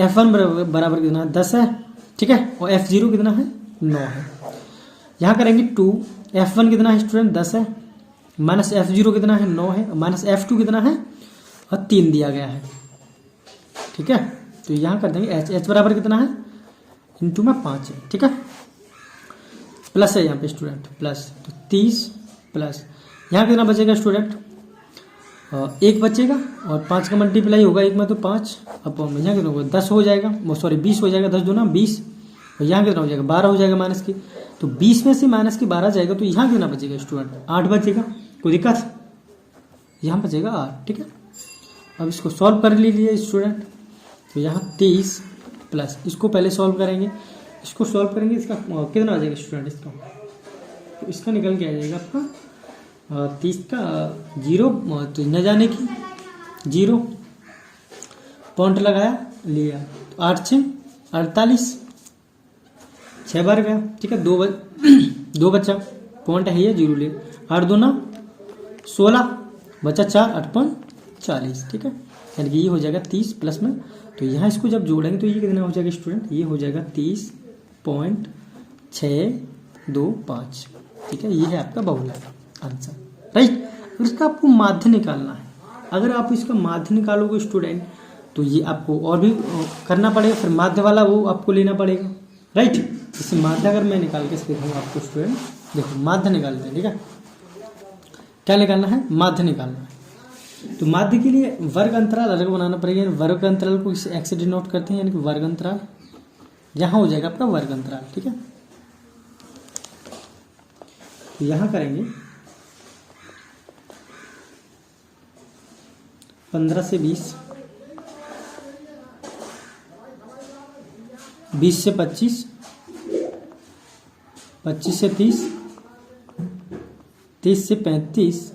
F1 बराबर कितना है, 10 है, ठीक है, और F0 कितना है, 9 है। यहाँ करेंगे 2F1 कितना है स्टूडेंट, 10 है, माइनस F0 कितना है, 9 है, माइनस F2 कितना है, और 3 दिया गया है, ठीक है। तो यहाँ कर देंगे H बराबर कितना है, इंटू में 5 है, ठीक है, प्लस है यहाँ पे स्टूडेंट, प्लस, तो 30 प्लस, यहाँ कितना बचेगा स्टूडेंट, 1 बचेगा, और 5 का मल्टीप्लाई होगा 1 में, तो 5 अपॉन यहाँ कितना होगा, 10 हो जाएगा, सॉरी 20 हो जाएगा, 10 दूना 20, और यहाँ कितना हो जाएगा, 12 हो जाएगा माइनस की, तो 20 में से माइनस की 12 जाएगा, तो यहाँ कितना बचेगा स्टूडेंट, 8 बचेगा, कोई दिक्कत, यहाँ बचेगा 8, ठीक है। अब इसको सॉल्व कर लीजिए स्टूडेंट, तो यहाँ 30 प्लस, इसको पहले सॉल्व करेंगे, इसको सॉल्व करेंगे, इसका कितना आ जाएगा स्टूडेंट, इसका तो इसका निकल के आ जाएगा आपका 30 का 0, तो न जाने की 0 पॉइंट लगाया लिया, तो 8 6 48, 6 बार गया, ठीक है, 2 बचा, पॉइंट है ये 0 लिया, 8 दूना 16 बचा 4, 8 पॉइंट 40, ठीक है। यानी कि ये हो जाएगा 30 प्लस में, तो यहाँ इसको जब जोड़ेंगे तो ये कितना हो जाएगा स्टूडेंट, ये हो जाएगा 30.625। ठीक है, ये है आपका बहुलक आंसर, राइट। और इसका आपको माध्य निकालना है। अगर आप इसका माध्य निकालोगे स्टूडेंट तो ये आपको और भी करना पड़ेगा, फिर माध्य वाला वो आपको लेना पड़ेगा, राइट। इसे माध्य अगर मैं निकाल के दिखाऊंगा आपको स्टूडेंट, देखो माध्य निकालते हैं। ठीक है, क्या निकालना है, माध्य निकालना है। तो माध्य के लिए वर्ग अंतराल अलग बनाना पड़ेगा। वर्ग अंतराल को इसे एक्स से डिनोट करते हैं, यानी कि वर्ग अंतराल यहाँ हो जाएगा आपका वर्ग अंतराल। ठीक है, तो यहाँ करेंगे 15 से 20, 20 से 25, 25 से 30, 30 से 35,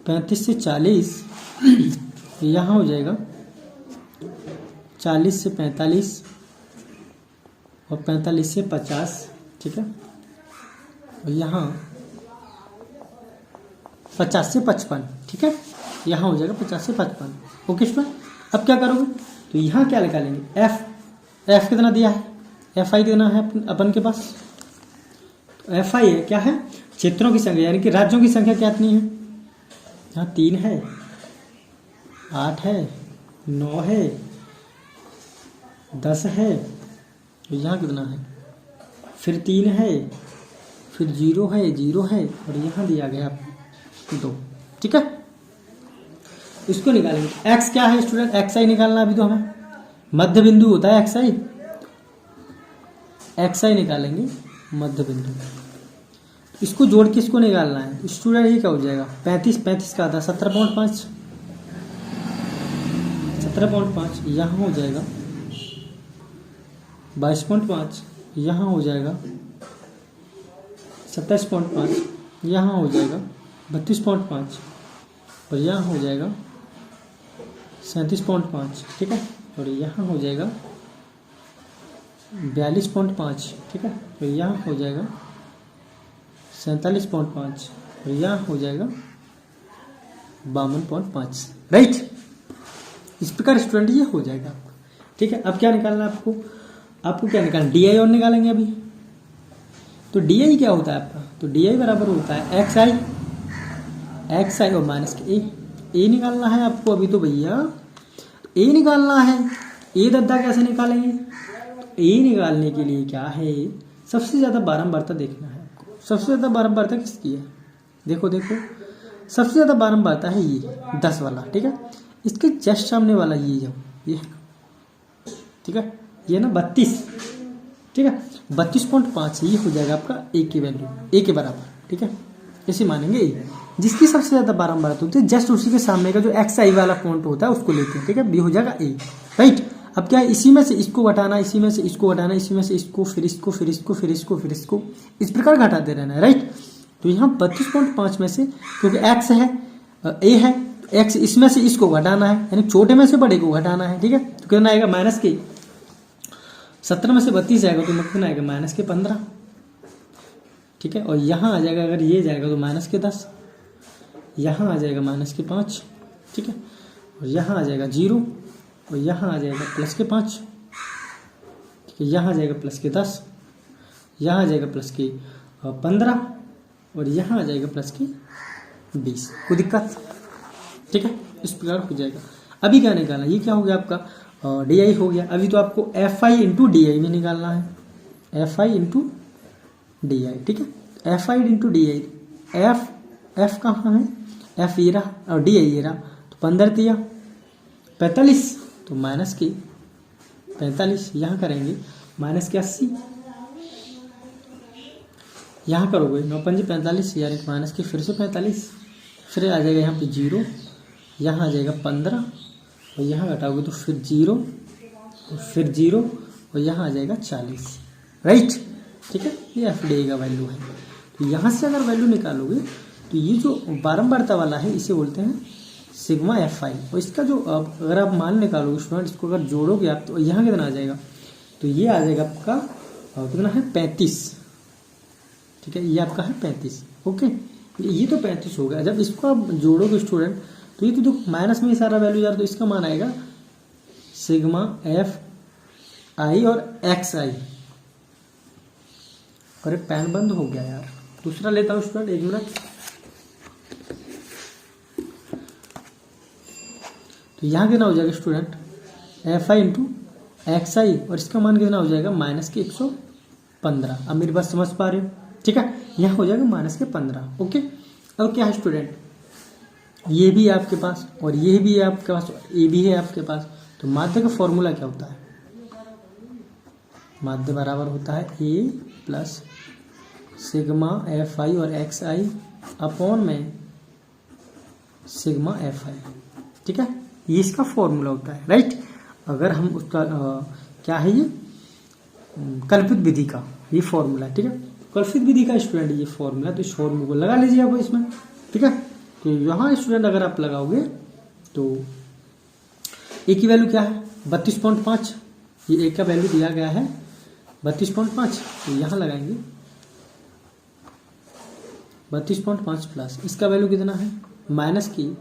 35 से 40, यहाँ हो जाएगा 40 से 45 और 45 से 50। ठीक है, और यहाँ 50 से 55। ठीक है, यहाँ हो जाएगा 50 से 55। ओके स्टूडेंट, अब क्या करोगे, तो यहाँ क्या निकालेंगे, एफ कितना दिया है, एफ आई कितना है अपन के पास, तो एफ आई है क्या है, क्षेत्रों की संख्या, यानी कि राज्यों की संख्या कितनी है, यहाँ 3 है, 8 है, 9 है, 10 है, तो यहाँ कितना है, फिर 3 है, फिर 0 है, 0 है, और यहाँ दिया गया आपको 2। ठीक है, इसको निकालेंगे। एक्स क्या है स्टूडेंट, एक्स आई निकालना अभी तो हमें, मध्य बिंदु होता है एक्स आई, एक्स आई निकालेंगे मध्य बिंदु। इसको जोड़ के इसको निकालना है स्टूडेंट, ये क्या हो जाएगा, 35, 35 का आता है 17.5, 17.5, यहाँ हो जाएगा 22.5, यहाँ हो जाएगा 27.5, यहाँ हो जाएगा 32.5, और यहाँ हो जाएगा 37.5। ठीक है, और यहाँ हो जाएगा 42.5। ठीक है, तो यहाँ हो जाएगा 47.5, और यहाँ हो जाएगा 52.5, राइट। इस प्रकार स्टूडेंट ये हो जाएगा आपका। ठीक है, अब क्या निकालना है आपको क्या निकालना, डी आई और निकालेंगे अभी। तो डी आई क्या होता है आपका, तो डी आई बराबर होता है एक्स आई और माइनस के ए निकालना है आपको अभी तो भैया, ए निकालना है। ए दद्दा कैसे निकालेंगे, ए निकालने के लिए क्या है, सबसे ज़्यादा बारंबारता देखना है आपको। सबसे ज़्यादा बारंबारता किसकी है, देखो सबसे ज़्यादा बारंबारता है ये 10 वाला। ठीक है, इसके जस्ट सामने वाला ये ये, ठीक है, ये ना 32। ठीक है, 32.5 ये हो जाएगा आपका ए की वैल्यू, ए के बराबर। ठीक है, इसे मानेंगे ए, जिसकी सबसे ज़्यादा बारंबारता होती है जस्ट उसी के सामने का जो एक्स आई वाला पॉइंट होता है उसको लेते हैं। ठीक है, बी हो जाएगा ए, राइट। अब क्या है, इसी में से इसको घटाना, इसी में से इसको घटाना, इसी में से इसको, फिर इसको, फिर इसको, फिर इसको, फिर इसको, इस प्रकार घटाते रहना है, राइट। तो यहाँ 32.5 में से, क्योंकि एक्स है ए है, तो एक्स इसमें से इसको घटाना है, यानी छोटे में से बड़े को घटाना है। ठीक है, तो कितना आएगा, माइनस के 17 में से 32 आएगा तो कितना आएगा, माइनस के 15। ठीक है, और यहाँ आ जाएगा, अगर ये जाएगा तो माइनस के 10, यहाँ आ जाएगा माइनस के 5। ठीक है, और यहाँ आ जाएगा 0, और यहाँ आ जाएगा प्लस के 5। ठीक है, यहाँ आ जाएगा प्लस के 10, यहाँ आ जाएगा प्लस के 15, और यहाँ आ जाएगा प्लस के 20। कोई दिक्कत, ठीक है, इस प्रकार हो जाएगा। अभी क्या निकालना, ये क्या हो गया आपका डी आई हो गया। अभी तो आपको F I into D I भी निकालना है, F I into D I. ठीक है, F I into D I, F कहाँ है, एफ ये रहा और डी आई ये रहा, तो 15 दिया 45, तो माइनस के 45, यहाँ करेंगे माइनस के 80, यहाँ करोगे 9 पंजे 45, यानी माइनस के फिर से 45, फिर आ जाएगा यहाँ पे 0, यहाँ आ जाएगा 15, और यहाँ घटाओगे तो फिर 0, और फिर 0, और यहाँ आ जाएगा 40, राइट। ठीक है, ये एफ डी का वैल्यू है। तो यहाँ से अगर वैल्यू निकालोगे तो ये जो बारंबारता वाला है इसे बोलते हैं सिग्मा एफ आई। और इसका जो अगर आप मान निकालोगे स्टूडेंट, इसको अगर जोड़ोगे आप तो यहाँ कितना आ जाएगा, तो ये आ जाएगा आपका कितना है 35। ठीक है, ये आपका है 35। ओके, ये तो 35 हो गया। जब इसको आप जोड़ोगे स्टूडेंट तो ये तो देखो माइनस में ही सारा वैल्यू जा रहा है, तो इसका मान आएगा सिग्मा एफ आई और एक्स आई। अरे पेन बंद हो गया यार, दूसरा लेता हूँ स्टूडेंट, 1 मिनट। तो यहाँ कितना हो जाएगा student, F I into X I, और इसका मान कितना हो जाएगा माइनस के 115। अब मेरी बात समझ पा रहे हो, ठीक है। यहाँ हो जाएगा माइनस के 15। ओके, अब क्या है स्टूडेंट, ये भी है आपके पास और ये भी है आपके पास, ये भी है आपके पास। तो माध्य का फॉर्मूला क्या होता है, माध्य बराबर होता है ए प्लस सिग्मा एफ आई और एक्स आई अपॉन में सिग्मा एफ आई, ठीक है। ये इसका फॉर्मूला होता है, राइट। अगर हम उसका क्या है, ये कल्पित विधि का ये फॉर्मूला है, ठीक है। कल्पित विधि का स्टूडेंट ये फॉर्मूला, तो इस फॉर्मूला को लगा लीजिए आप इसमें, ठीक है। तो यहाँ स्टूडेंट अगर आप लगाओगे तो ए की वैल्यू क्या है 32.5, ये ए का वैल्यू दिया गया है 32.5, तो यहाँ लगाएंगे 32.5 प्लस इसका वैल्यू कितना है माइनस की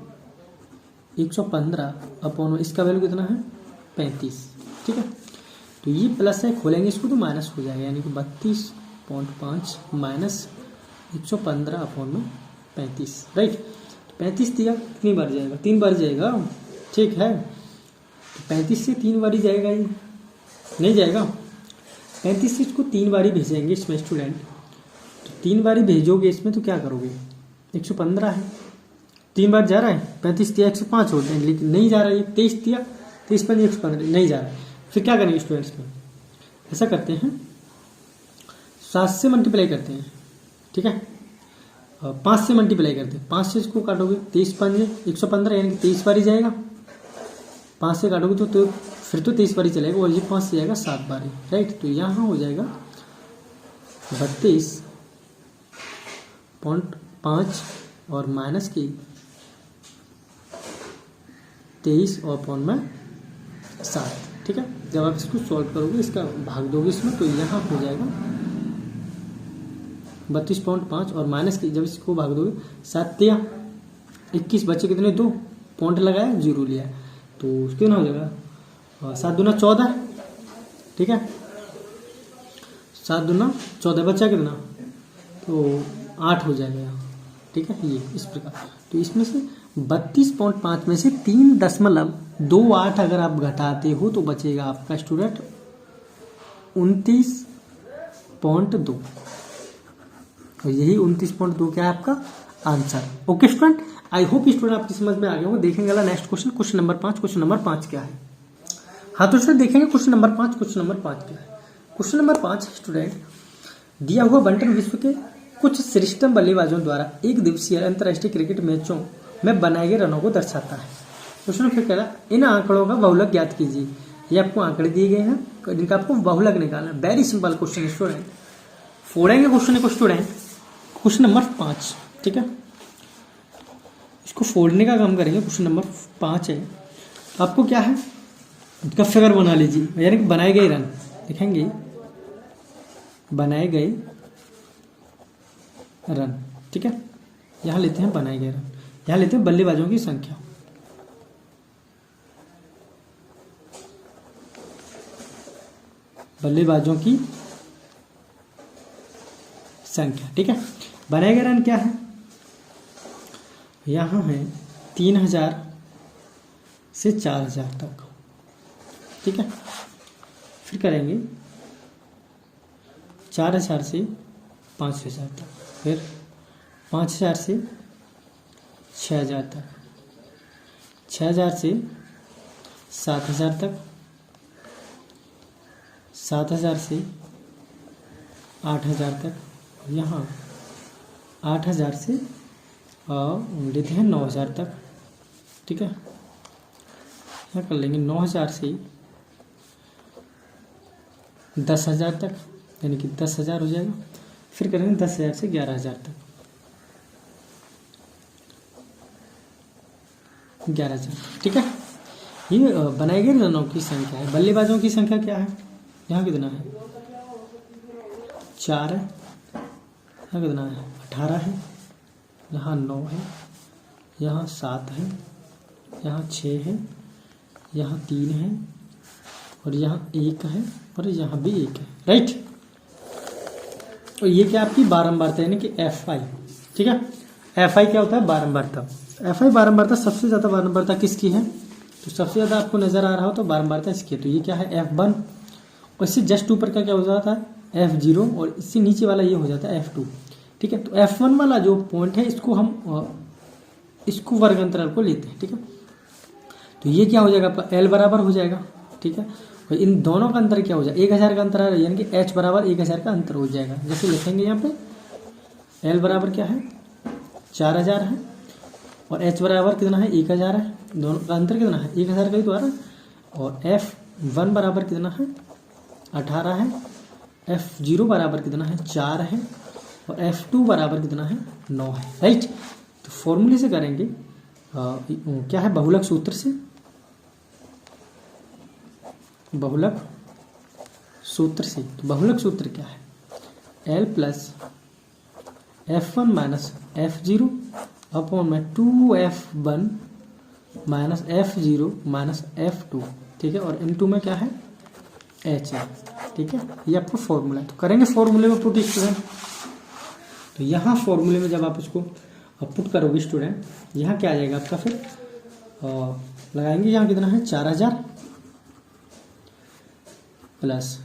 115 अपॉन इसका वैल्यू कितना है 35, ठीक है। तो ये प्लस है, खोलेंगे इसको तो माइनस हो जाएगा, यानी कि 32.5 माइनस 115 अपॉन में 35, राइट। 35 दिया कितनी बार जाएगा, 3 बार जाएगा, ठीक है। तो 35 से 3 बार ही जाएगा, ये नहीं जाएगा। 35 से इसको 3 बार ही भेजेंगे इसमें स्टूडेंट, तो 3 बार ही भेजोगे इसमें तो क्या करोगे, 115 है, 3 बार जा रहा है, 35 दिया 105 होते हैं, लेकिन नहीं जा रहा है, 23 दिया 23 पर 115 नहीं जा रहा है। फिर क्या करेंगे स्टूडेंट्स में, ऐसा करते हैं 7 से मल्टीप्लाई करते हैं, ठीक है। 5 से मल्टीप्लाई करते हैं, 5 से इसको काटोगे 23 5 115, यानी कि 23 बार ही जाएगा। 5 से काटोगे तो फिर तो 23 बार ही चलेगा, और ये 5 से जाएगा 7 बार ही, राइट। तो यहाँ हो जाएगा 32.5 और माइनस की 23 और अपॉन में 7, ठीक है। जब आप इसको सॉल्व करोगे, इसका भाग दोगे इसमें, तो यहाँ हो जाएगा 32.5 और माइनस की, जब इसको भाग दोगे 7 दिया 21, बच्चे कितने 2 पॉइंट लगाया 0 लिया, तो कितना हो जाएगा 7 दूना 14, ठीक है। 7 दूना 14 बच्चा कितना, तो 8 हो जाएगा यहाँ, ठीक है। ये इस प्रकार, तो इसमें से 32.5 में से 3.28 अगर आप घटाते हो तो बचेगा आपका स्टूडेंट 29.2, और यही 29.2 क्या है आपका answer. Okay student, I hope student आपकी समझ में आ गया होगा। देखेंगे अगला next question, question number 5। Question number 5 क्या है, हाँ तो स्टूडेंट देखेंगे क्वेश्चन नंबर 5। क्वेश्चन नंबर 5 क्या है, क्वेश्चन नंबर 5 स्टूडेंट, दिया हुआ बंटन विश्व के कुछ श्रेष्ठतम बल्लेबाजों द्वारा एक दिवसीय अंतर्राष्ट्रीय क्रिकेट मैचों में बनाए गए रनों को दर्शाता है। क्वेश्चन फिर कह रहा है इन आंकड़ों का बहुलक ज्ञात कीजिए। ये आपको आंकड़े दिए गए हैं, जिनका आपको बहुलक निकालना है। वेरी सिंपल क्वेश्चन स्टूडेंट, फोड़ेंगे क्वेश्चन को स्टूडेंट। क्वेश्चन नंबर 5, ठीक है, इसको फोड़ने का काम करेंगे। क्वेश्चन नंबर 5 है, आपको क्या है उसका फिगर बना लीजिए, यानी कि बनाए गए रन लिखेंगे, बनाए गए रन, ठीक है। यहाँ लेते हैं बनाए गए रन, यहाँ लेते हैं बल्लेबाजों की संख्या, बल्लेबाजों की संख्या, ठीक है। बनाए गए रन क्या है, यहाँ है 3000 से 4000 तक, ठीक है। फिर करेंगे 4000 से 5000 तक, फिर 5000 से 6000 तक, 6000 से 7000 तक, 7000 से 8000 तक, यहाँ 8000 से लेते हैं 9000 तक, ठीक है। यहाँ कर लेंगे 9000 से 10000 तक, यानी कि 10000 हो जाएगा। फिर करेंगे 10000 से 11000 तक, 11000, ठीक है। ये बनाए गए रनों की संख्या है। बल्लेबाजों की संख्या क्या है, यहाँ कितना है 4 है, यहाँ कितना है 18 है, यहाँ 9 है, यहाँ 7 है, यहाँ 6 है, यहाँ 3 है, और यहाँ 1 है, और यहाँ भी 1 है, राइट। और ये क्या आपकी बारंबारता यानी कि Fi, ठीक है। Fi क्या होता है? बारंबारता। Fi बारंबारता, सबसे ज़्यादा बारंबारता किसकी है? तो सबसे ज़्यादा आपको नज़र आ रहा हो तो बारंबारता इसकी है। तो ये क्या है? F1, और इससे जस्ट ऊपर का क्या हो जाता है? F0, और इससे नीचे वाला ये हो जाता है F2, ठीक है। तो F1 वाला जो पॉइंट है इसको हम इसको वर्ग अंतराल को लेते हैं, ठीक है। तो ये क्या हो जाएगा आपका? L बराबर हो जाएगा, ठीक है। और इन दोनों का अंतर क्या हो जाएगा? 1000 का अंतर है, यानी कि H बराबर 1000 का अंतर हो जाएगा। जैसे लिखेंगे यहाँ पे L बराबर क्या है? 4000 है, और H बराबर कितना है? 1000 है। दोनों का अंतर कितना है? 1000 का ही द्वारा। और F1 बराबर कितना है? 18 है। F0 बराबर कितना है? 4 है। और F2 बराबर कितना है? 9 है, राइट। तो फॉर्मूले से करेंगे क्या है? बहुलक सूत्र से, बहुलक सूत्र से। तो बहुलक सूत्र क्या है? L plus F1 minus F0 upon में 2F1 minus F0 minus F2, ठीक है। और इनटू में क्या है? H है, ठीक है। ये आपका फॉर्मूला है। तो करेंगे फॉर्मूले में पुट स्टूडेंट। तो यहाँ फॉर्मूले में जब आप इसको पुट करोगे स्टूडेंट, यहाँ क्या आ जाएगा आपका? फिर लगाएंगे यहाँ कितना है? 4000 प्लस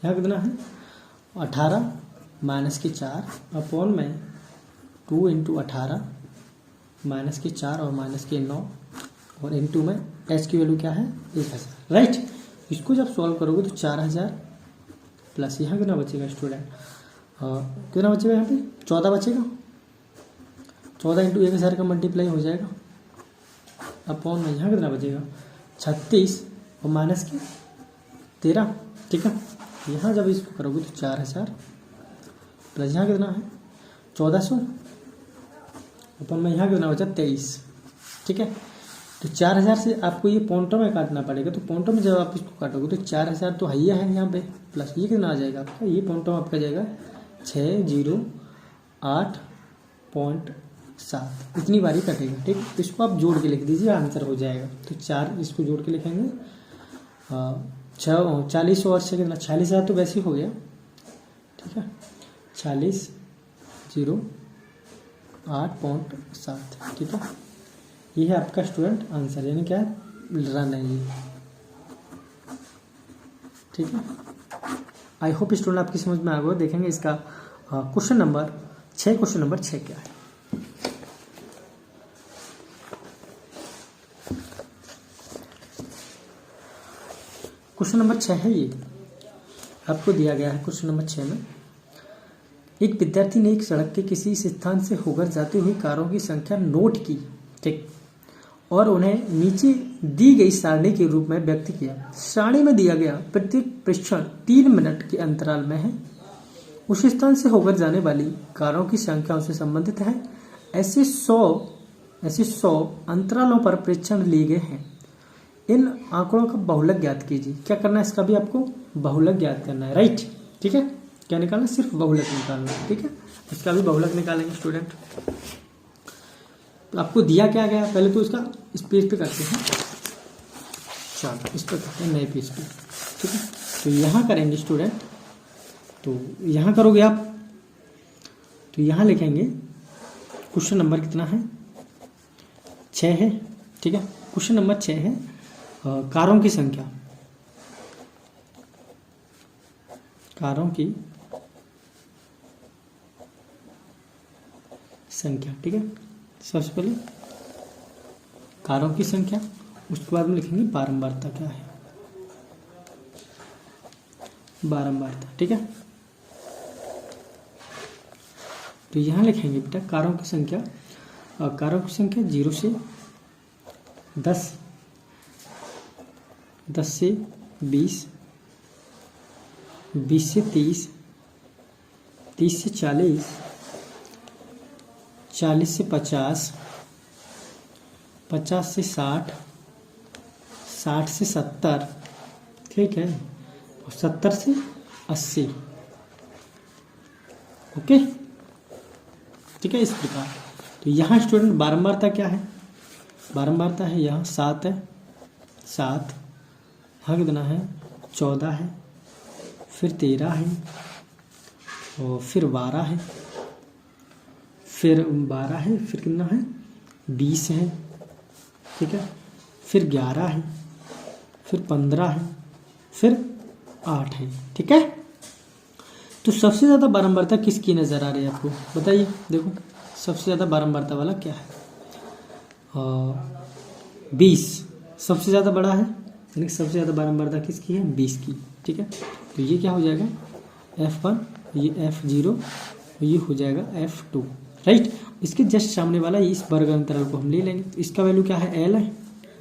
यहाँ कितना है? 18 माइनस के 4 अपॉन में 2 इंटू 18 माइनस के 4 और माइनस के 9, और इंटू में H की वैल्यू क्या है? 1000, राइट। इसको जब सॉल्व करोगे तो 4000 प्लस यहाँ कितना बचेगा स्टूडेंट? कितना बचेगा यहाँ पे? 14 बचेगा। 14 इंटू 1000 का मल्टीप्लाई हो जाएगा, अपॉन में यहाँ कितना बचेगा? 36 और माइनस के 13, ठीक है। यहाँ जब इसको करोगे तो 4000 प्लस यहाँ कितना है? 1400, अपन में यहाँ कितना बचा? 23, ठीक है। तो 4000 से आपको ये पॉइंटों में काटना पड़ेगा। तो पॉइंटों में जब आप इसको काटोगे तो 4000 तो हैया है यहाँ पे, प्लस ये कितना आ जाएगा आपका? ये पॉइंटों में आपका जाएगा 608.7, इतनी बारी कटेगा, ठीक। तो इसको आप जोड़ के लिख दीजिए, आंसर हो जाएगा। तो 4 इसको जोड़ के लिखेंगे, 40 और से कितना? 46,000 तो वैसे ही हो गया, ठीक है। 4008.7, ठीक है। ये है आपका स्टूडेंट आंसर, यानी क्या है? रन है ये, ठीक है। आई होप स्टूडेंट आपकी समझ में आ गया। देखेंगे इसका क्वेश्चन नंबर 6। क्वेश्चन नंबर 6 क्या है? क्वेश्चन नंबर 6 है, ये आपको दिया गया है। क्वेश्चन नंबर 6 में एक विद्यार्थी ने एक सड़क के किसी स्थान से होकर जाती हुई कारों की संख्या नोट की, ठीक, और उन्हें नीचे दी गई सारणी के रूप में व्यक्त किया। सारणी में दिया गया प्रत्येक परीक्षण 3 मिनट के अंतराल में है। उस स्थान से होकर जाने वाली कारों की संख्या से संबंधित है। ऐसे 100 अंतरालों पर परीक्षण लिए गए हैं। इन आंकड़ों का बहुलक ज्ञात कीजिए। क्या करना है? इसका भी आपको बहुलक ज्ञात करना है, राइट, ठीक है। क्या निकालना? सिर्फ बहुलक निकालना है, ठीक है। इसका भी बहुलक निकालेंगे स्टूडेंट। तो आपको दिया क्या गया? पहले तो इसका इस पेज पे करते हैं, चलो इस पर करते हैं नए पेज पे, ठीक है। तो यहाँ करेंगे स्टूडेंट, तो यहाँ करोगे आप, तो यहाँ लिखेंगे क्वेश्चन नंबर कितना है? 6 है, ठीक है। क्वेश्चन नंबर 6 है कारों की संख्या, कारों की संख्या, ठीक है। सबसे पहले कारों की संख्या, उसके बाद में लिखेंगे बारंबारता क्या है, बारंबारता, ठीक है। तो यहाँ लिखेंगे बेटा कारों की संख्या, कारों की संख्या 0 से 10, 10 से 20, 20 से 30, 30 से 40, 40 से 50, 50 से 60, 60 से 70, ठीक है, और 70 से 80, ओके, ठीक है। इस प्रकार तो यहाँ स्टूडेंट बारंबारता क्या है? बारंबारता है, यहाँ 7 है, 7, यहाँ कितना है 14 है, फिर 13 है, और फिर 12 है, फिर 12 है, फिर कितना है 20 है, ठीक है, फिर 11 है, फिर 15 है, फिर 8 है, ठीक है। तो सबसे ज़्यादा बारंबारता किसकी नज़र आ रही है आपको बताइए। देखो सबसे ज़्यादा बारंबारता वाला क्या है, 20 सबसे ज़्यादा बड़ा है, यानी सबसे ज़्यादा बारंबारता किसकी है 20 की, ठीक है। तो ये क्या हो जाएगा F1, ये F0, ये हो जाएगा F2, राइट। इसके जस्ट सामने वाला इस वर्ग अंतराल को हम ले लेंगे, तो इसका वैल्यू क्या है L है,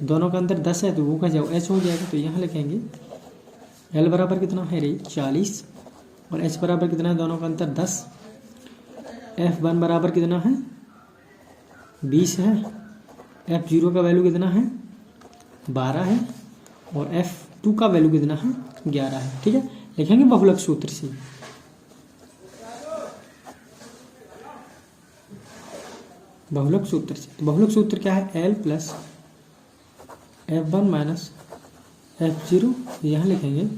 दोनों का अंतर 10 है, तो वो क्या जाएगा H हो जाएगा। तो यहाँ लिखेंगे L बराबर कितना है रे 40, और H बराबर कितना है, दोनों का अंतर 10, F1 बराबर कितना है 20 है, F0 का वैल्यू कितना है 12 है, और F2 का वैल्यू कितना है 11 है, ठीक है। लिखेंगे बहुलक सूत्र से, बहुलक सूत्र से। तो बहुलक सूत्र क्या है L plus F1 minus F0, यहाँ लिखेंगे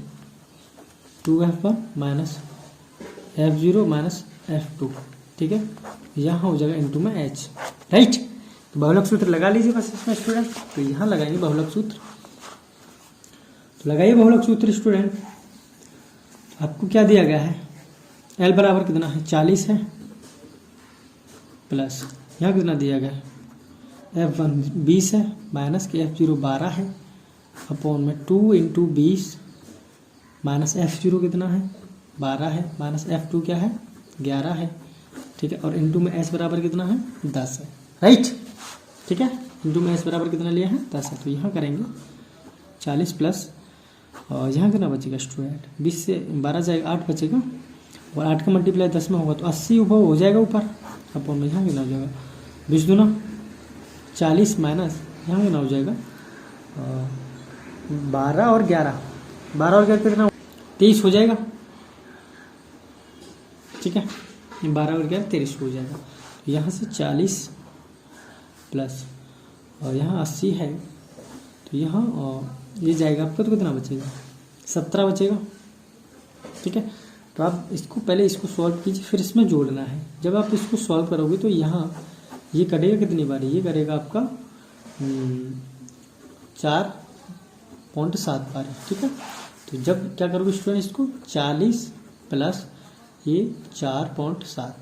2F1 minus F0 minus F2, ठीक है। यहाँ हो जाएगा इनटू में H, राइट। तो बहुलक सूत्र लगा लीजिए बस इसमें स्टूडेंट। तो यहाँ लगाएंगे बहुलक सूत्र, तो लगाइए बहुलक सूत्र स्टूडेंट। आपको क्या दिया गया है, L बराबर कितना है 40 है, प्लस यहाँ कितना दिया गया है F1 20 है, माइनस के F0 12 है, अपॉन में 2 इंटू 20 माइनस F0 कितना है 12 है, माइनस F2 क्या है 11 है, ठीक है। और इंटू में S बराबर कितना है 10 है, राइट, ठीक है। इंटू में S बराबर कितना लिया है 10 है। तो यहाँ करेंगे 40 प्लस, और यहाँ कितना बचेगा स्टूडेंट 20 से 12 जाएगा 8 बचेगा, और 8 का मल्टीप्लाई 10 में होगा तो 80 ऊपर हो जाएगा ऊपर, अपॉन में यहाँ कितना हो जाएगा 20 दूना 40 माइनस यहाँ कितना हो जाएगा 12 और 11, 12 और 11 कितना 23 हो जाएगा, ठीक है। 12 और 11 23 हो जाएगा। तो यहाँ से 40 प्लस, और यहाँ 80 है, तो यहाँ ये जाएगा आपका, तो कितना बचेगा 17 बचेगा, ठीक है। तो आप इसको पहले इसको सॉल्व कीजिए, फिर इसमें जोड़ना है। जब आप इसको सॉल्व करोगे तो यहाँ ये करेगा कितनी बार, ये करेगा आपका 4.7 बार, ठीक है। तो जब क्या करोगे स्टूडेंट, इसको 40 प्लस ये 4.7,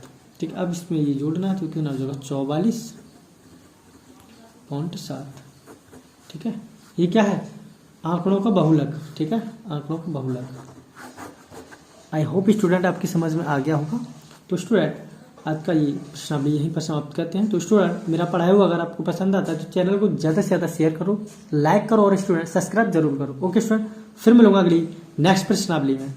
ठीक है। अब इसमें ये जोड़ना है तो कितना हो जाएगा 44.7, ठीक है। ये क्या है आंकड़ों का बहुलक, ठीक है, आंकड़ों का बहुलक। आई होप स्टूडेंट आपकी समझ में आ गया होगा। तो स्टूडेंट आज का ये प्रश्नावली यहीं पर समाप्त करते हैं। तो स्टूडेंट मेरा पढ़ाया हुआ अगर आपको पसंद आता है तो चैनल को ज़्यादा से ज़्यादा शेयर करो, लाइक करो, और स्टूडेंट सब्सक्राइब जरूर करो। ओके स्टूडेंट, फिर मिलूंगा अगली नेक्स्ट प्रश्नावली में।